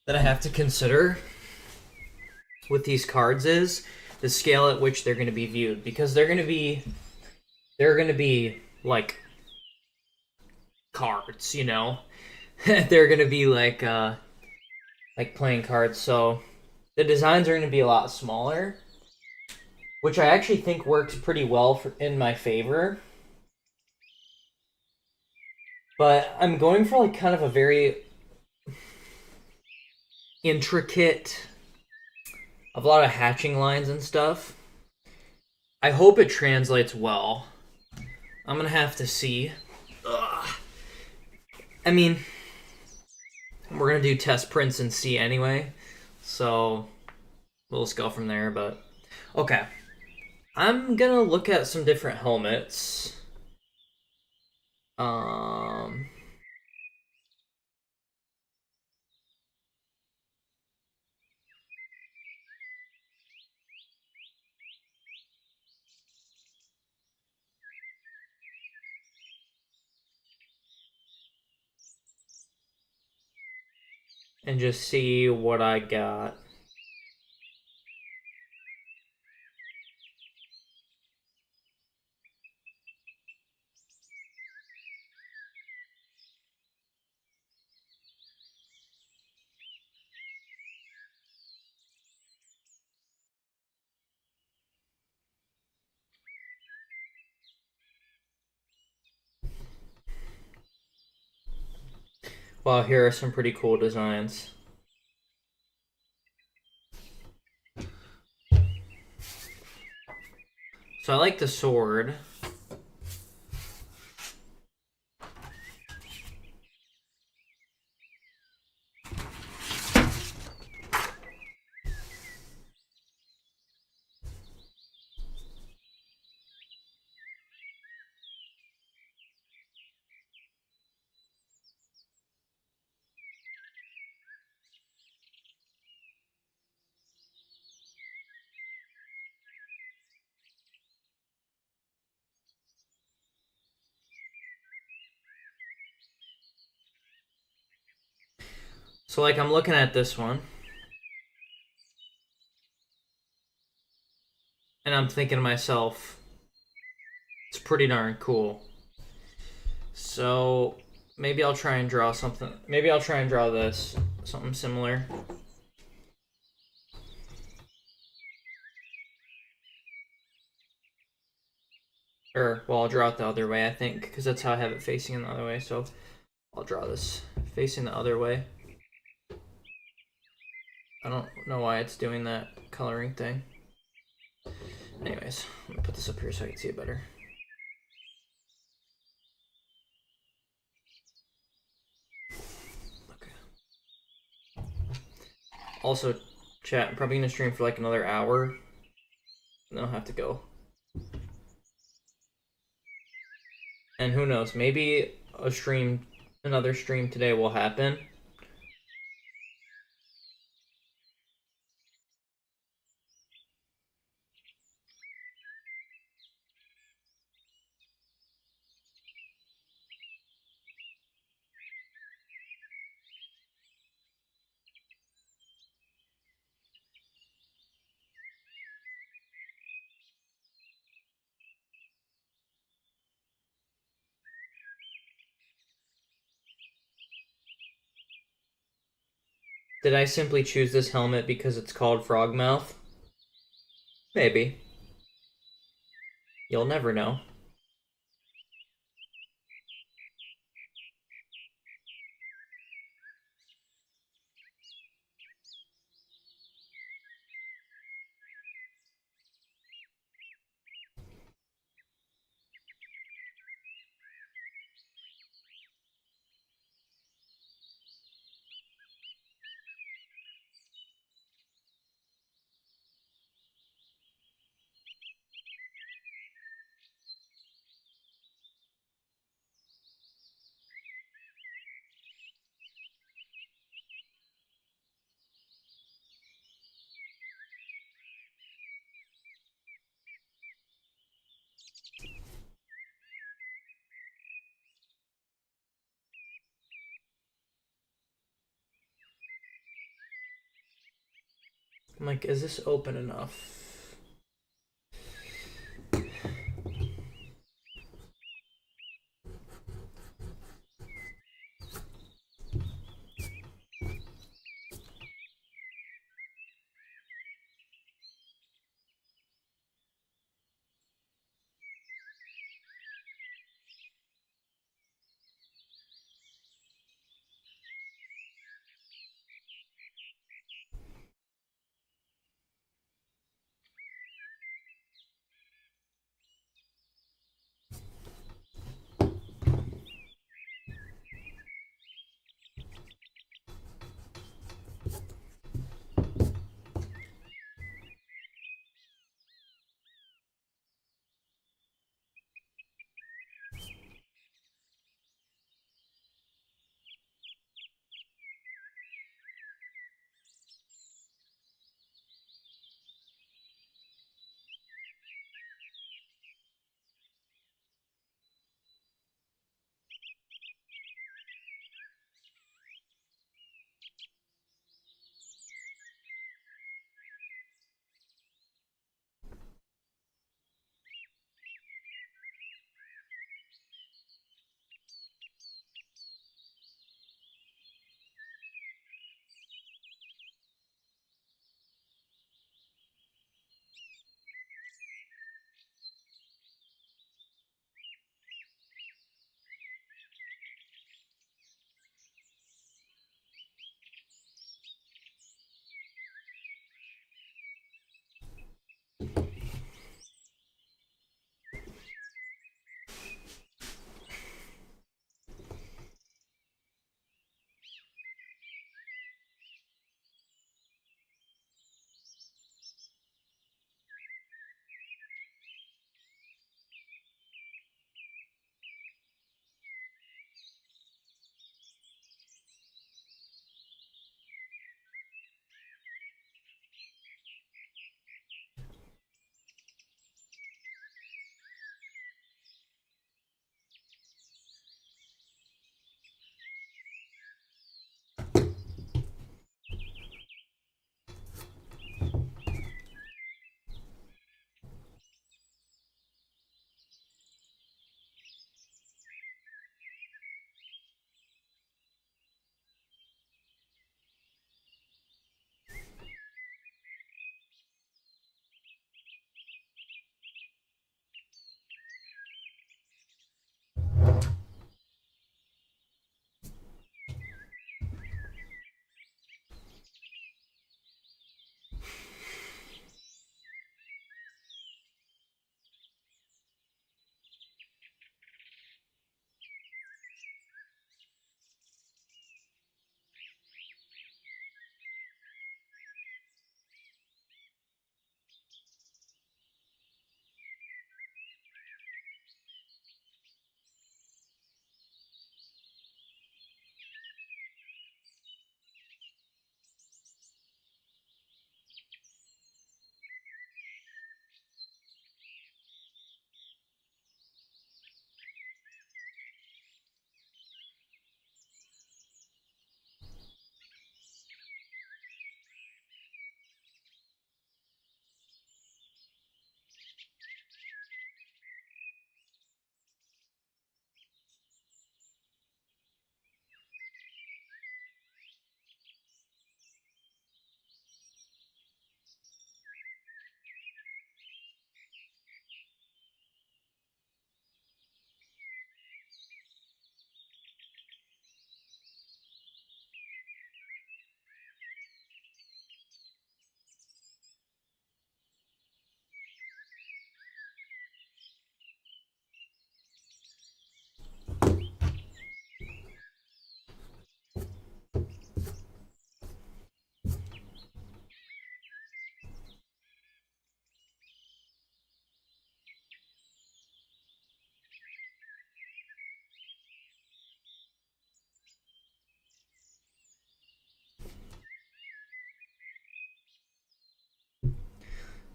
that I have to consider with these cards is the scale at which they're going to be viewed, because they're going to be like cards, you know. They're going to be like playing cards, so the designs are going to be a lot smaller, which I actually think works pretty well in my favor. But I'm going for like kind of a very intricate, of a lot of hatching lines and stuff. I hope it translates well. I'm gonna have to see. Ugh. I mean, we're gonna do test prints and see anyway, so we'll just go from there. But okay, I'm gonna look at some different helmets. Um, and just see what I got. Wow, here are some pretty cool designs. So I like the sword. So like I'm looking at this one, and I'm thinking to myself, it's pretty darn cool. So maybe I'll try and draw something. Maybe I'll try and draw this, something similar. Or, well, I'll draw it the other way, I think, because that's how I have it facing in the other way. So I'll draw this facing the other way. I don't know why it's doing that coloring thing. Anyways, let me put this up here so I can see it better. Okay. Also, chat, I'm probably going to stream for like another hour. Then I'll have to go. And who knows, maybe another stream today will happen. Did I simply choose this helmet because it's called Frogmouth? Maybe. You'll never know. I'm like, is this open enough?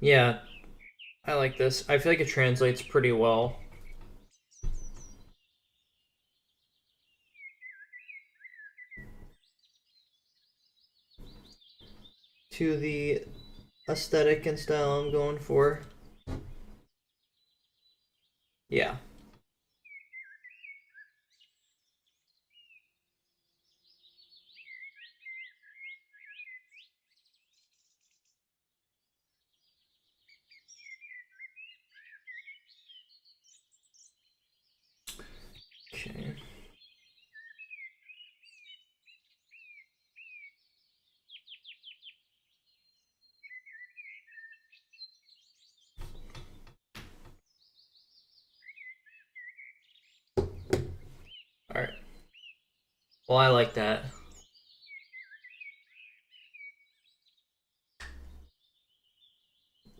Yeah, I like this. I feel like it translates pretty well to the aesthetic and style I'm going for. Yeah. Okay. All right. Well, I like that.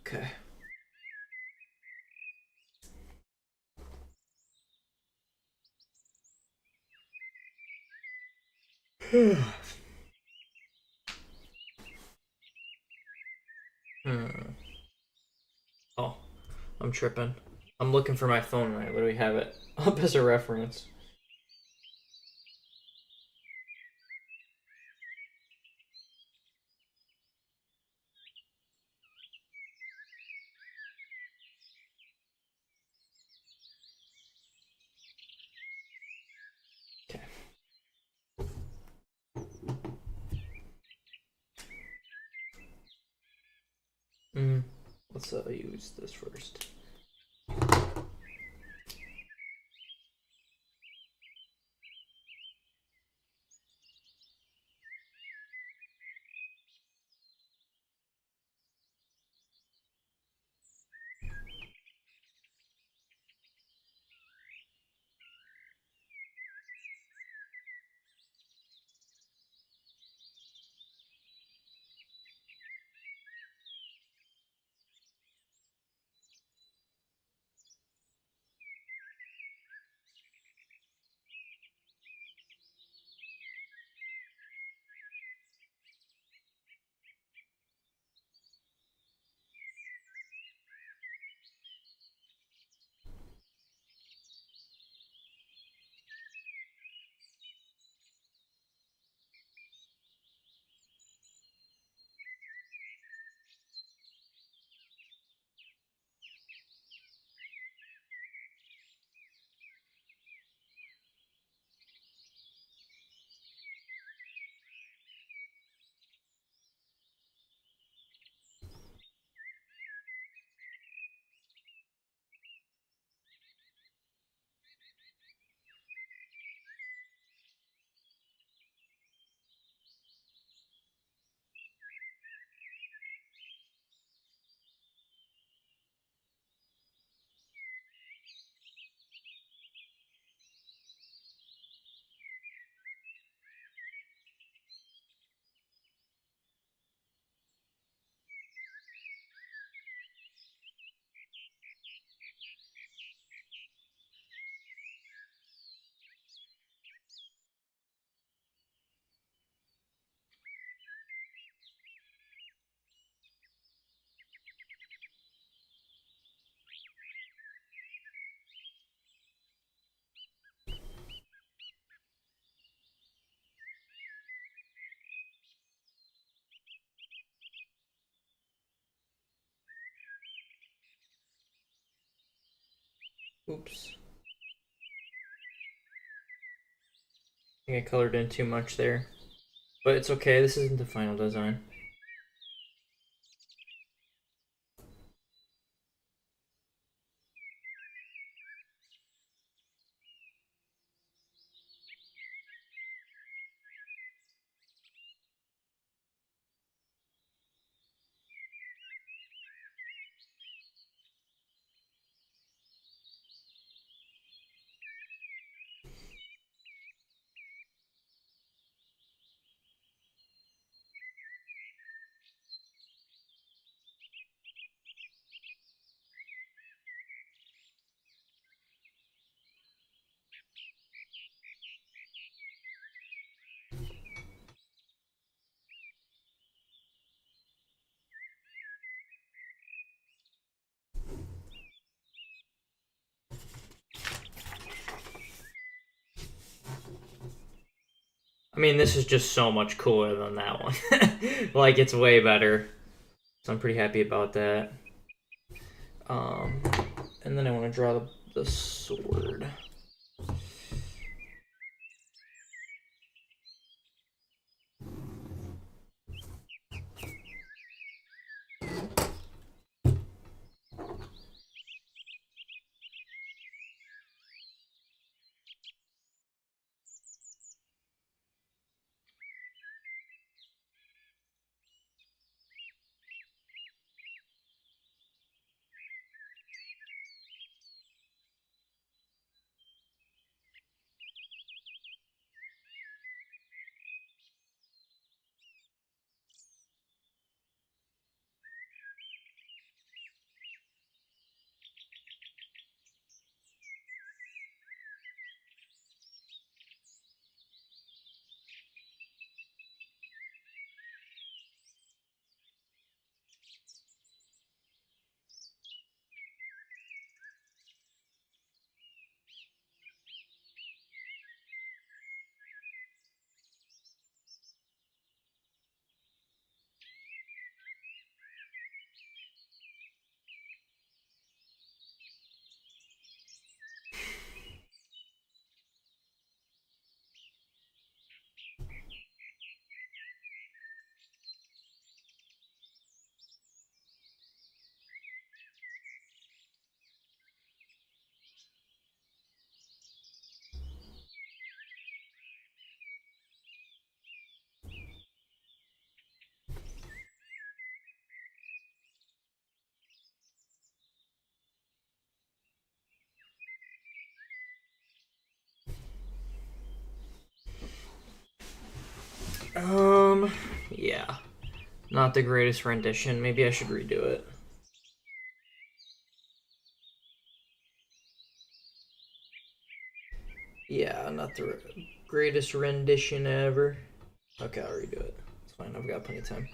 Okay. Hmm. Oh, I'm tripping. I'm looking for my phone and I literally have it up as a reference. Okay. Mm. Let's use this first. Oops. I think I colored in too much there. But it's okay, this isn't the final design. I mean, this is just so much cooler than that one. Like, it's way better. So I'm pretty happy about that. Um, and then I want to draw the sword. Yeah. Not the greatest rendition. Maybe I should redo it. Yeah, not the greatest rendition ever. Okay, I'll redo it. It's fine. I've got plenty of time.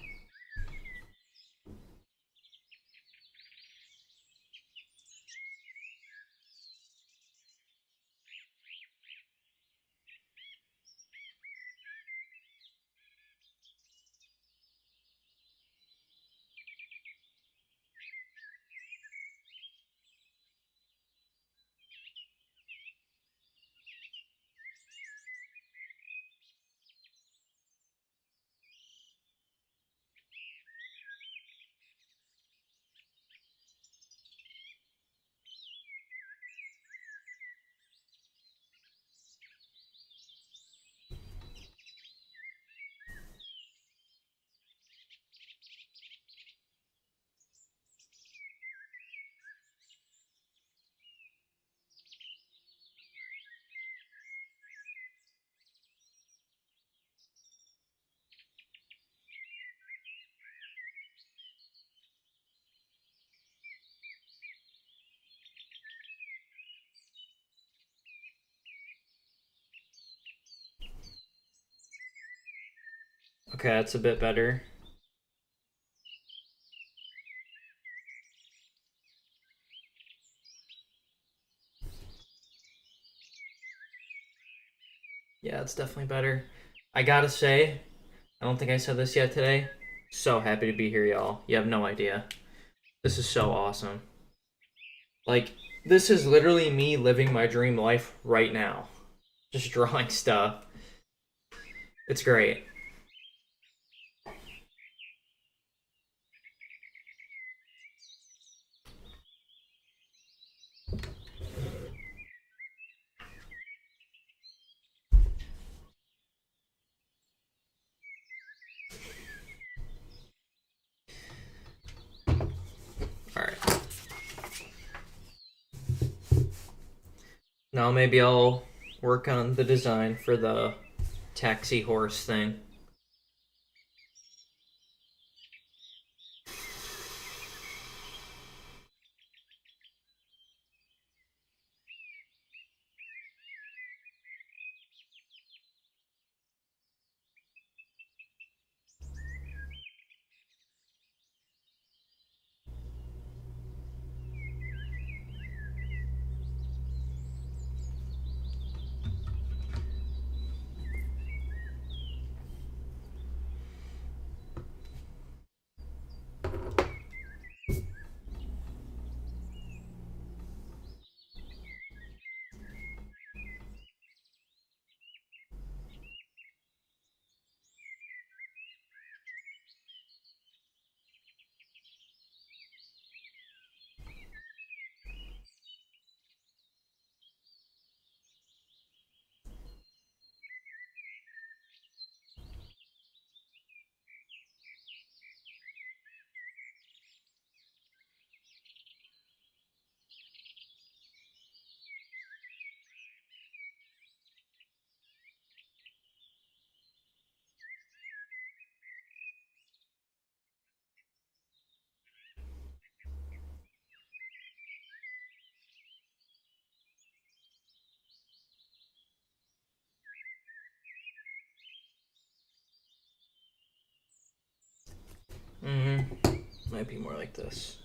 Okay, that's a bit better. Yeah, it's definitely better. I gotta say, I don't think I said this yet today. So happy to be here, y'all. You have no idea. This is so awesome. Like, this is literally me living my dream life right now. Just drawing stuff. It's great. Alright. Now maybe I'll work on the design for the taxi horse thing. might be more like this.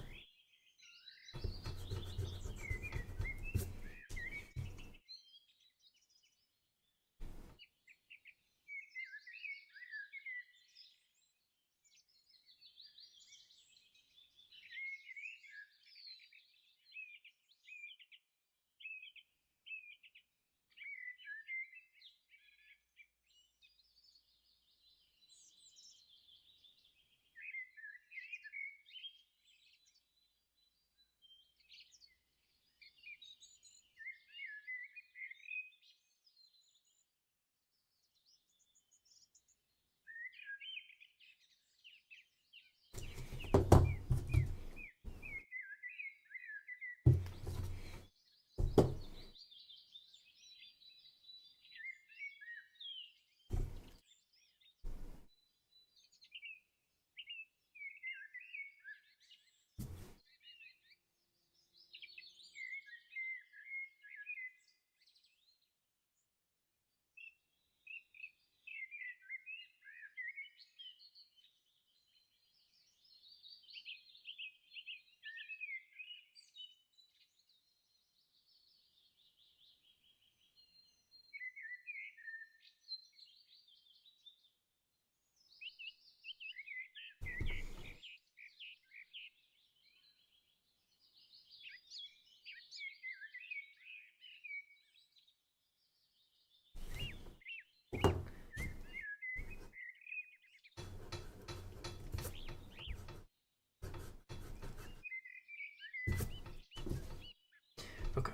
Okay.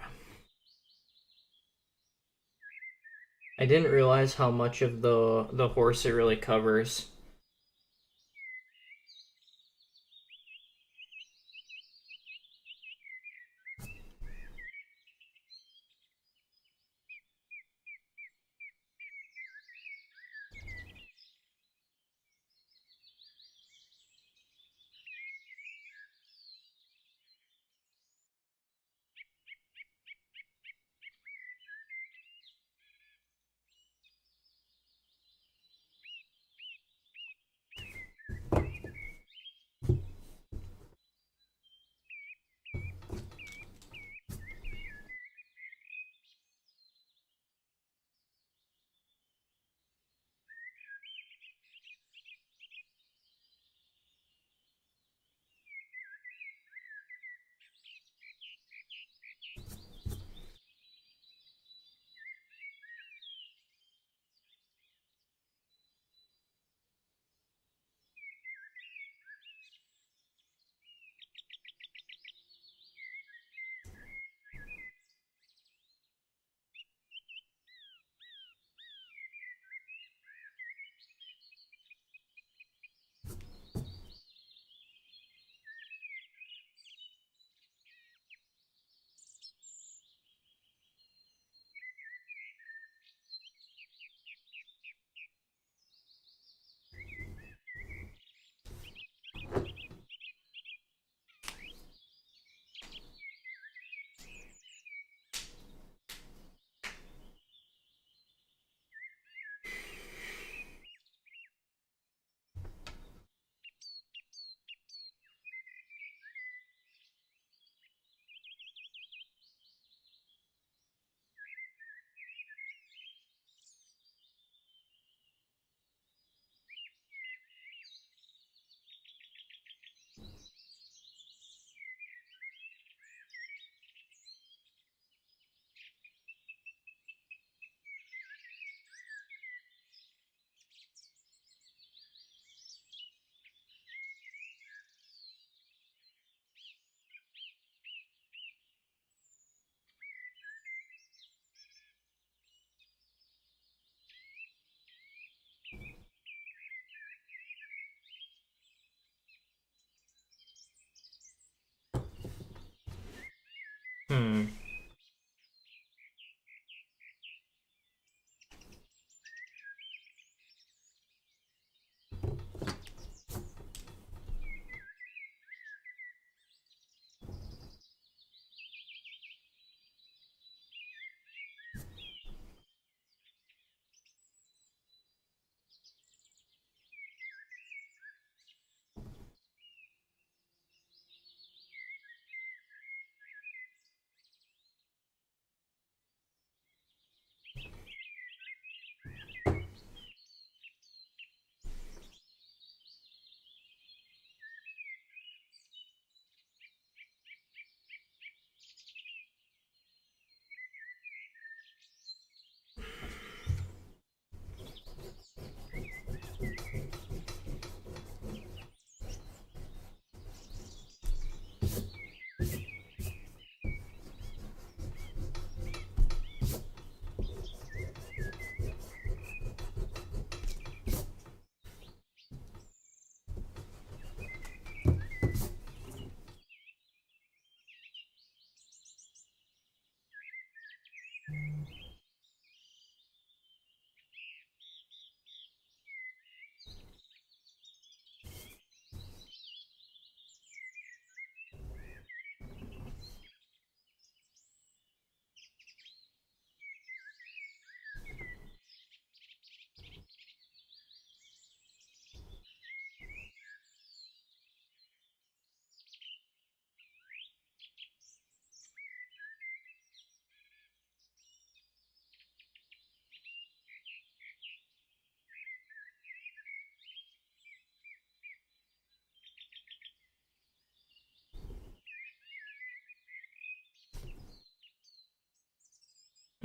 I didn't realize how much of the horse it really covers.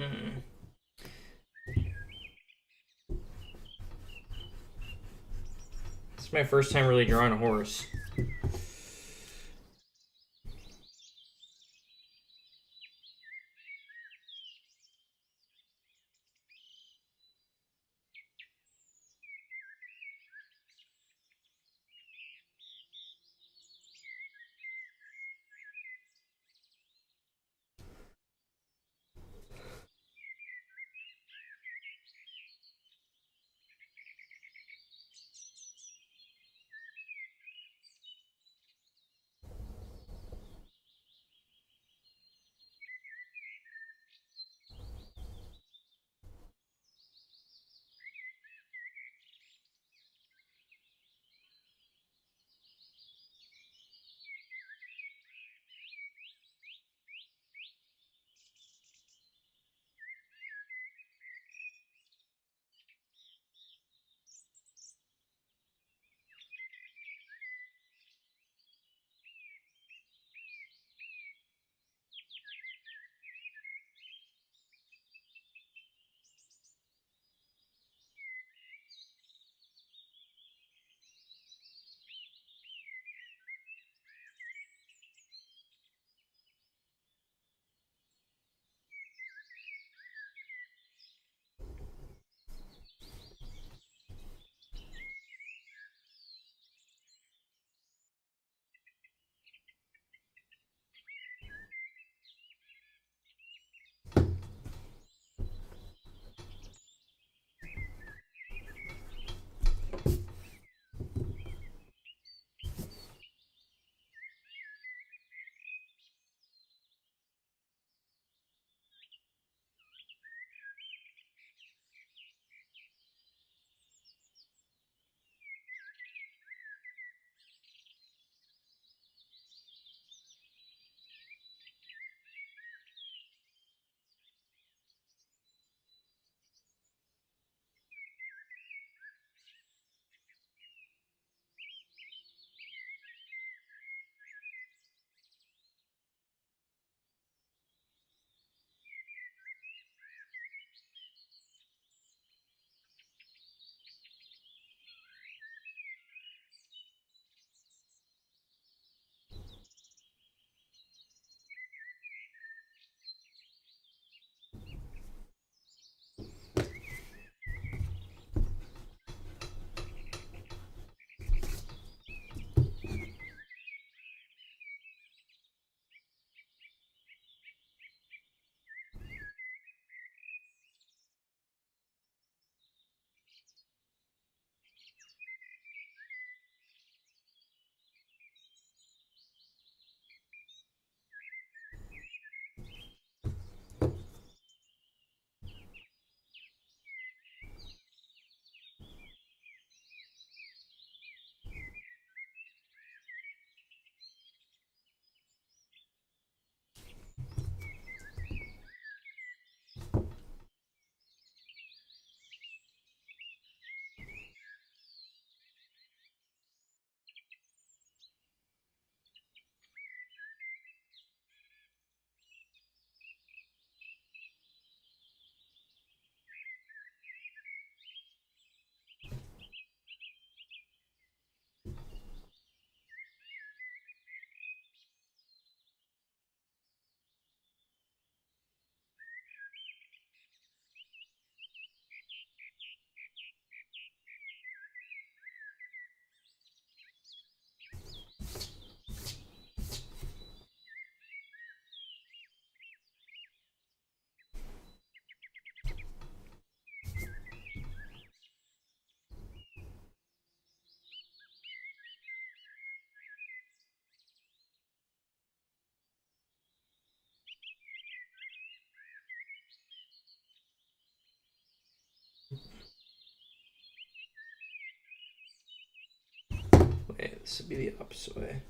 Hmm. It's my first time really drawing a horse. Wait, this would be the opposite way.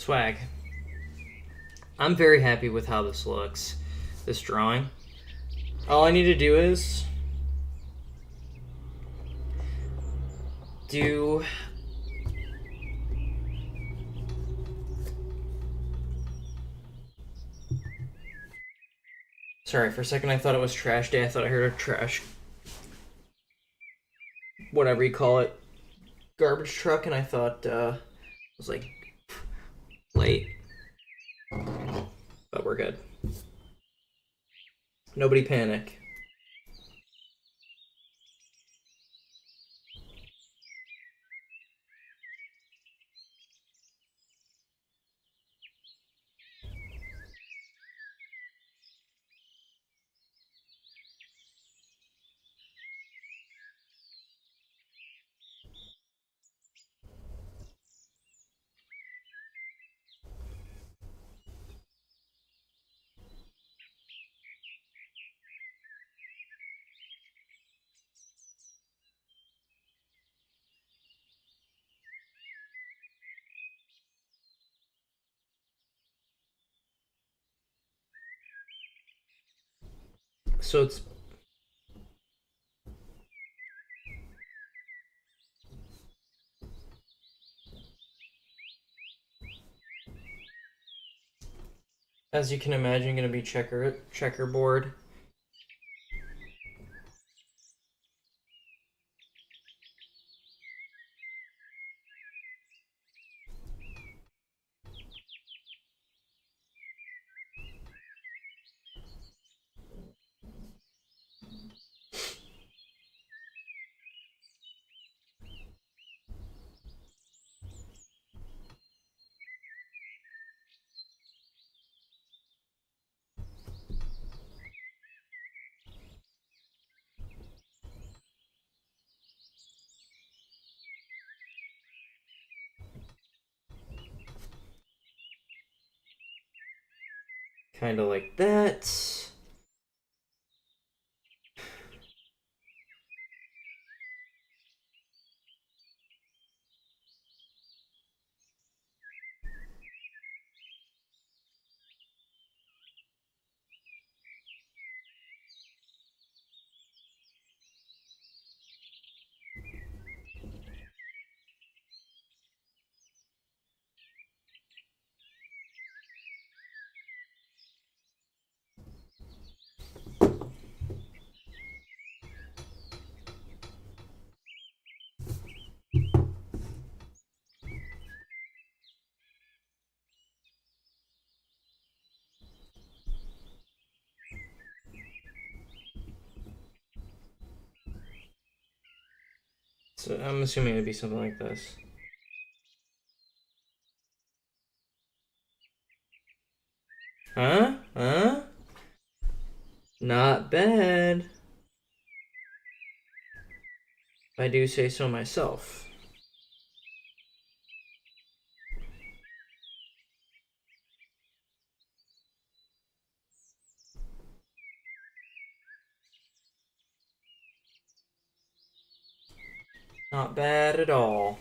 Swag. I'm very happy with how this looks. This drawing. All I need to do is do sorry, for a second I thought it was trash day. I thought I heard a trash whatever you call it garbage truck, and I thought it was like late. But we're good. Nobody panic. So it's as you can imagine going to be checkerboard. Kind of like that. So I'm assuming it'd be something like this. Huh? Huh? Not bad. If I do say so myself. Not bad at all.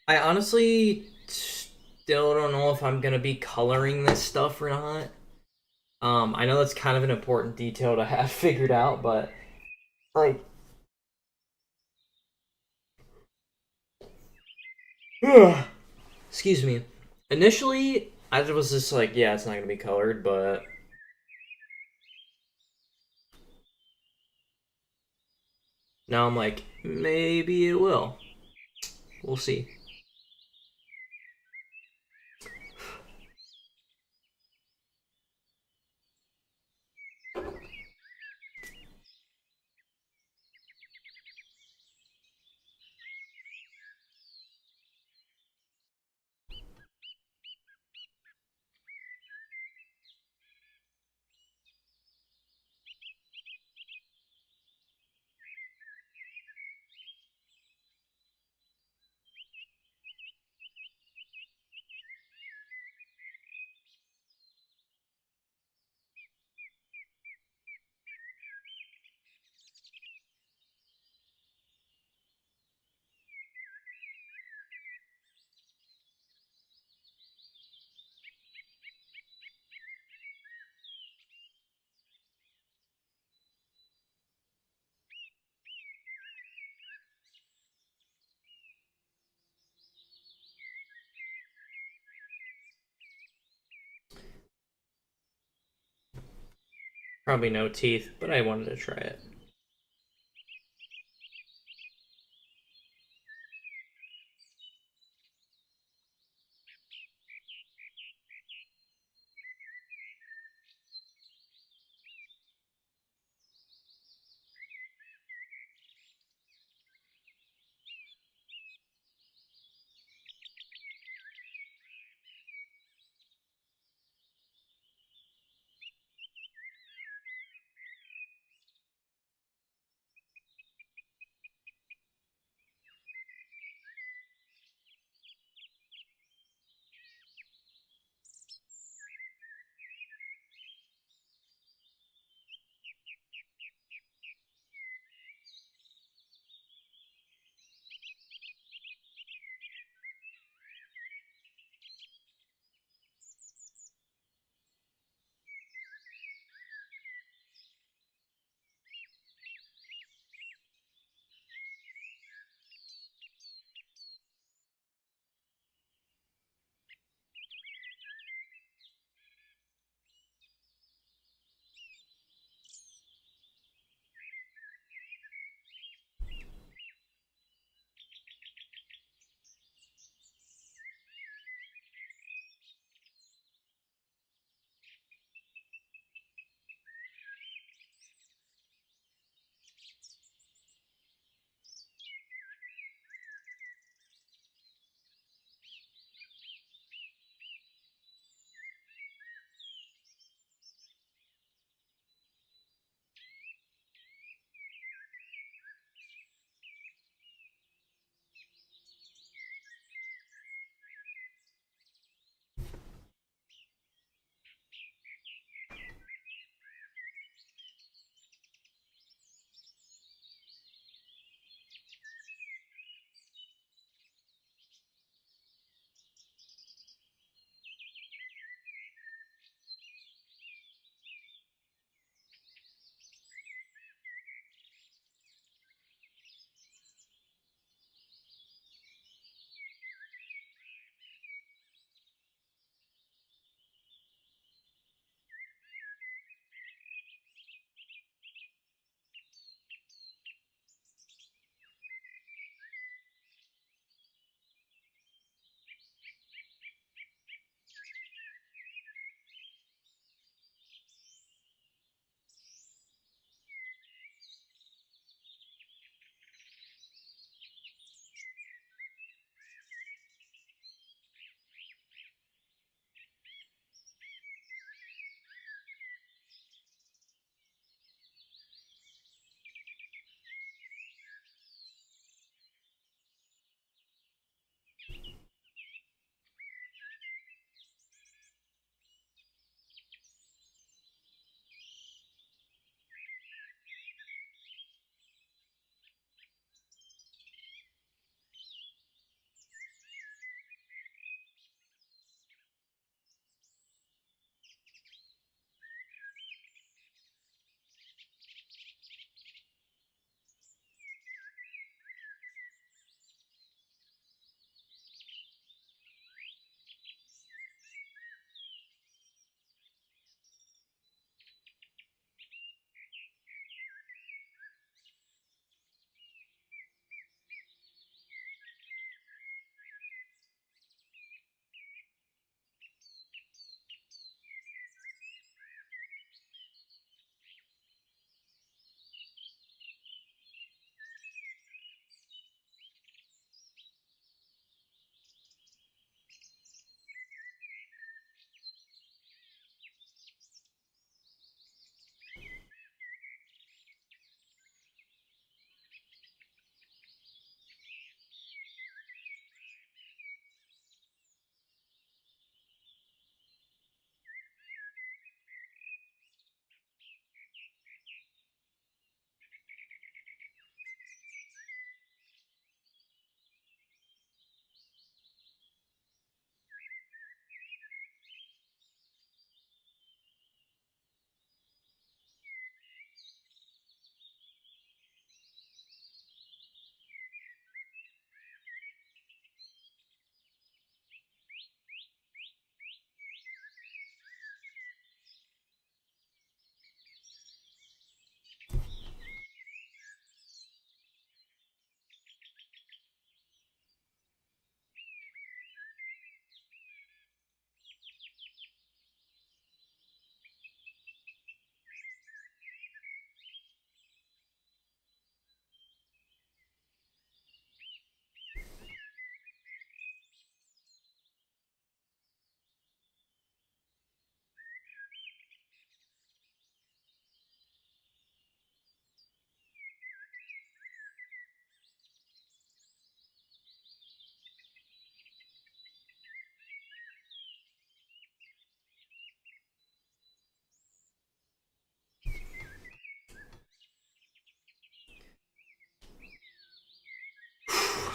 I honestly still don't know if I'm gonna be coloring this stuff or not. I know that's kind of an important detail to have figured out, but like, excuse me. Initially, I was just like, yeah, it's not gonna be colored, but now I'm like, maybe it will. We'll see. Probably no teeth, but I wanted to try it.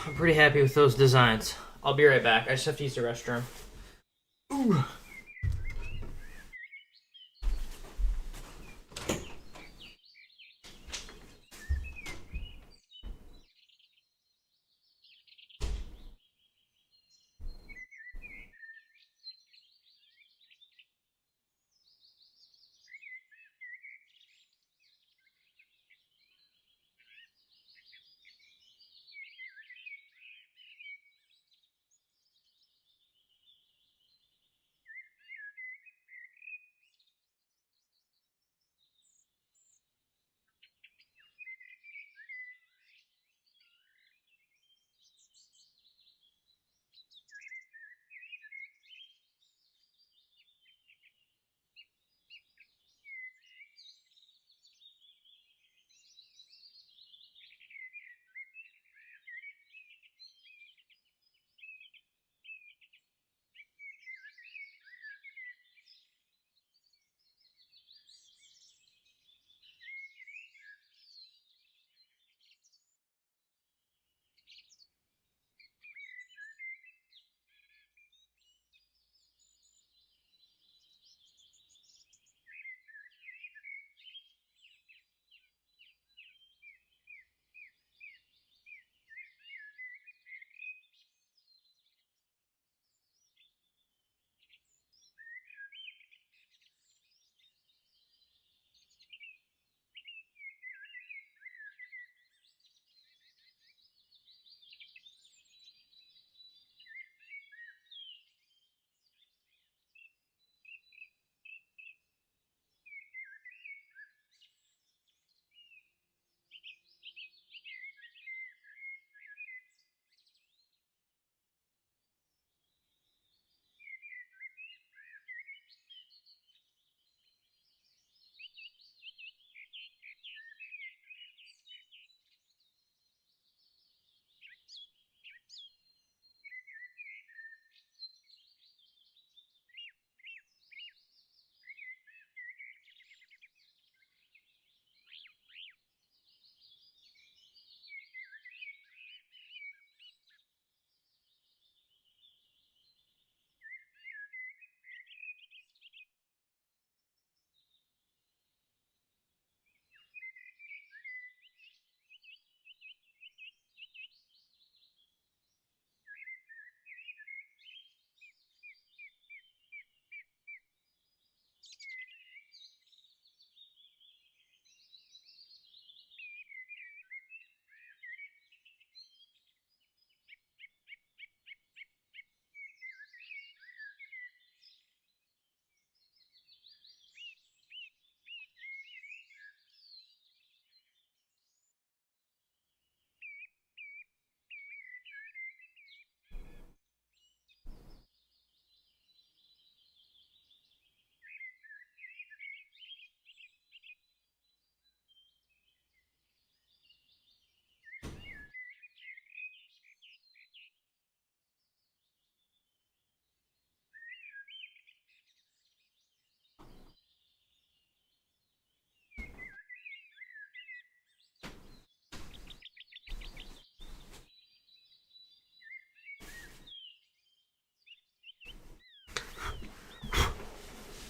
I'm pretty happy with those designs. I'll be right back. I just have to use the restroom. Ooh.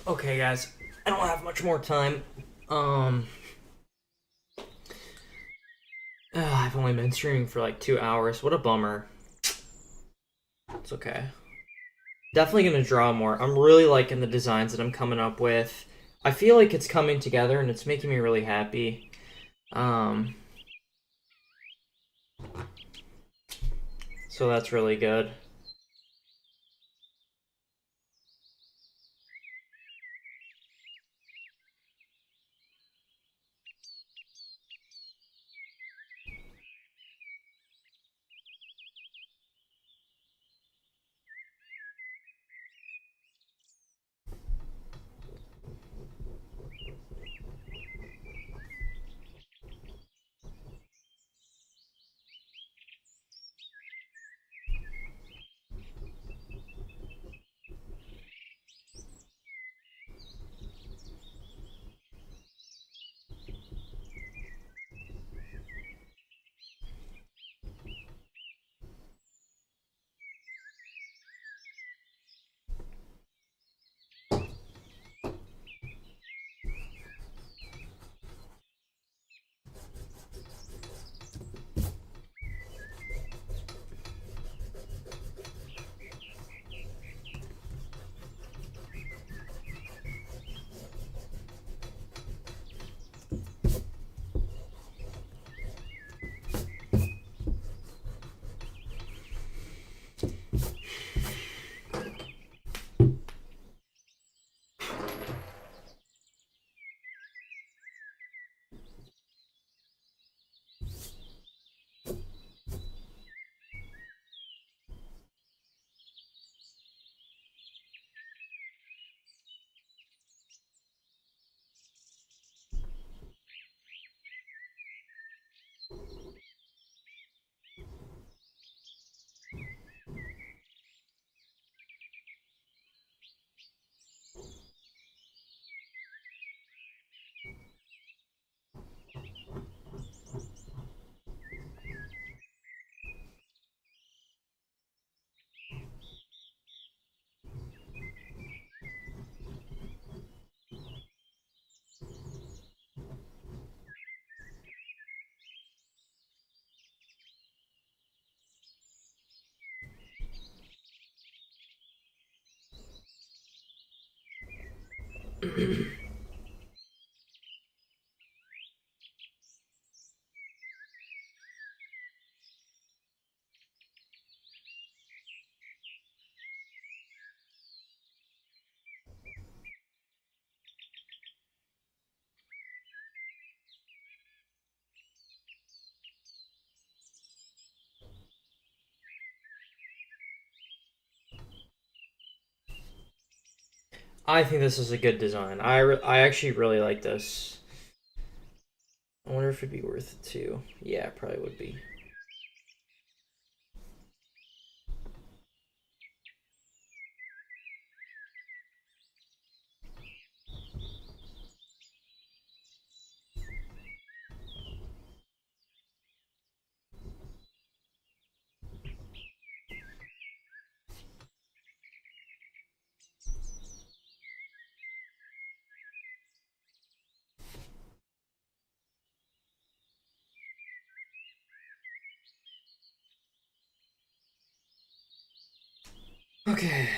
Okay, guys. I don't have much more time. Um, I've only been streaming for like 2 hours. What a bummer. It's okay. Definitely gonna draw more. I'm really liking the designs that I'm coming up with. I feel like it's coming together and it's making me really happy. Um, so that's really good. I think this is a good design. I actually really like this. I wonder if it'd be worth it too. Yeah, it probably would be. Okay.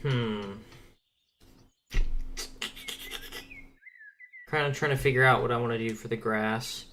Hmm. Kind of trying to figure out what I want to do for the grass.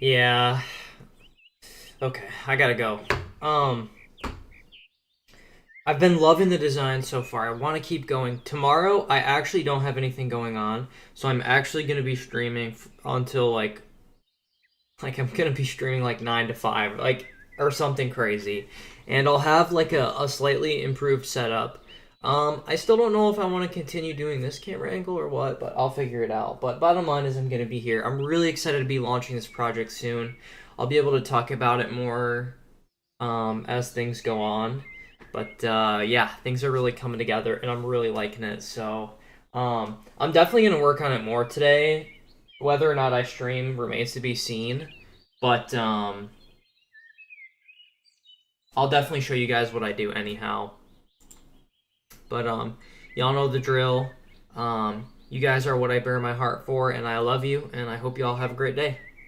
Yeah. Okay, I gotta go. Um, I've been loving the design so far. I want to keep going. Tomorrow, I actually don't have anything going on, so I'm actually gonna be streaming until like I'm gonna be streaming like 9 to 5, like or something crazy, and I'll have like a slightly improved setup. I still don't know if I want to continue doing this camera angle or what, but I'll figure it out. But bottom line is I'm gonna be here. I'm really excited to be launching this project soon. I'll be able to talk about it more as things go on. But yeah, things are really coming together, and I'm really liking it. So I'm definitely gonna work on it more today. Whether or not I stream remains to be seen. But I'll definitely show you guys what I do anyhow. But y'all know the drill. You guys are what I bear my heart for, and I love you, and I hope you all have a great day.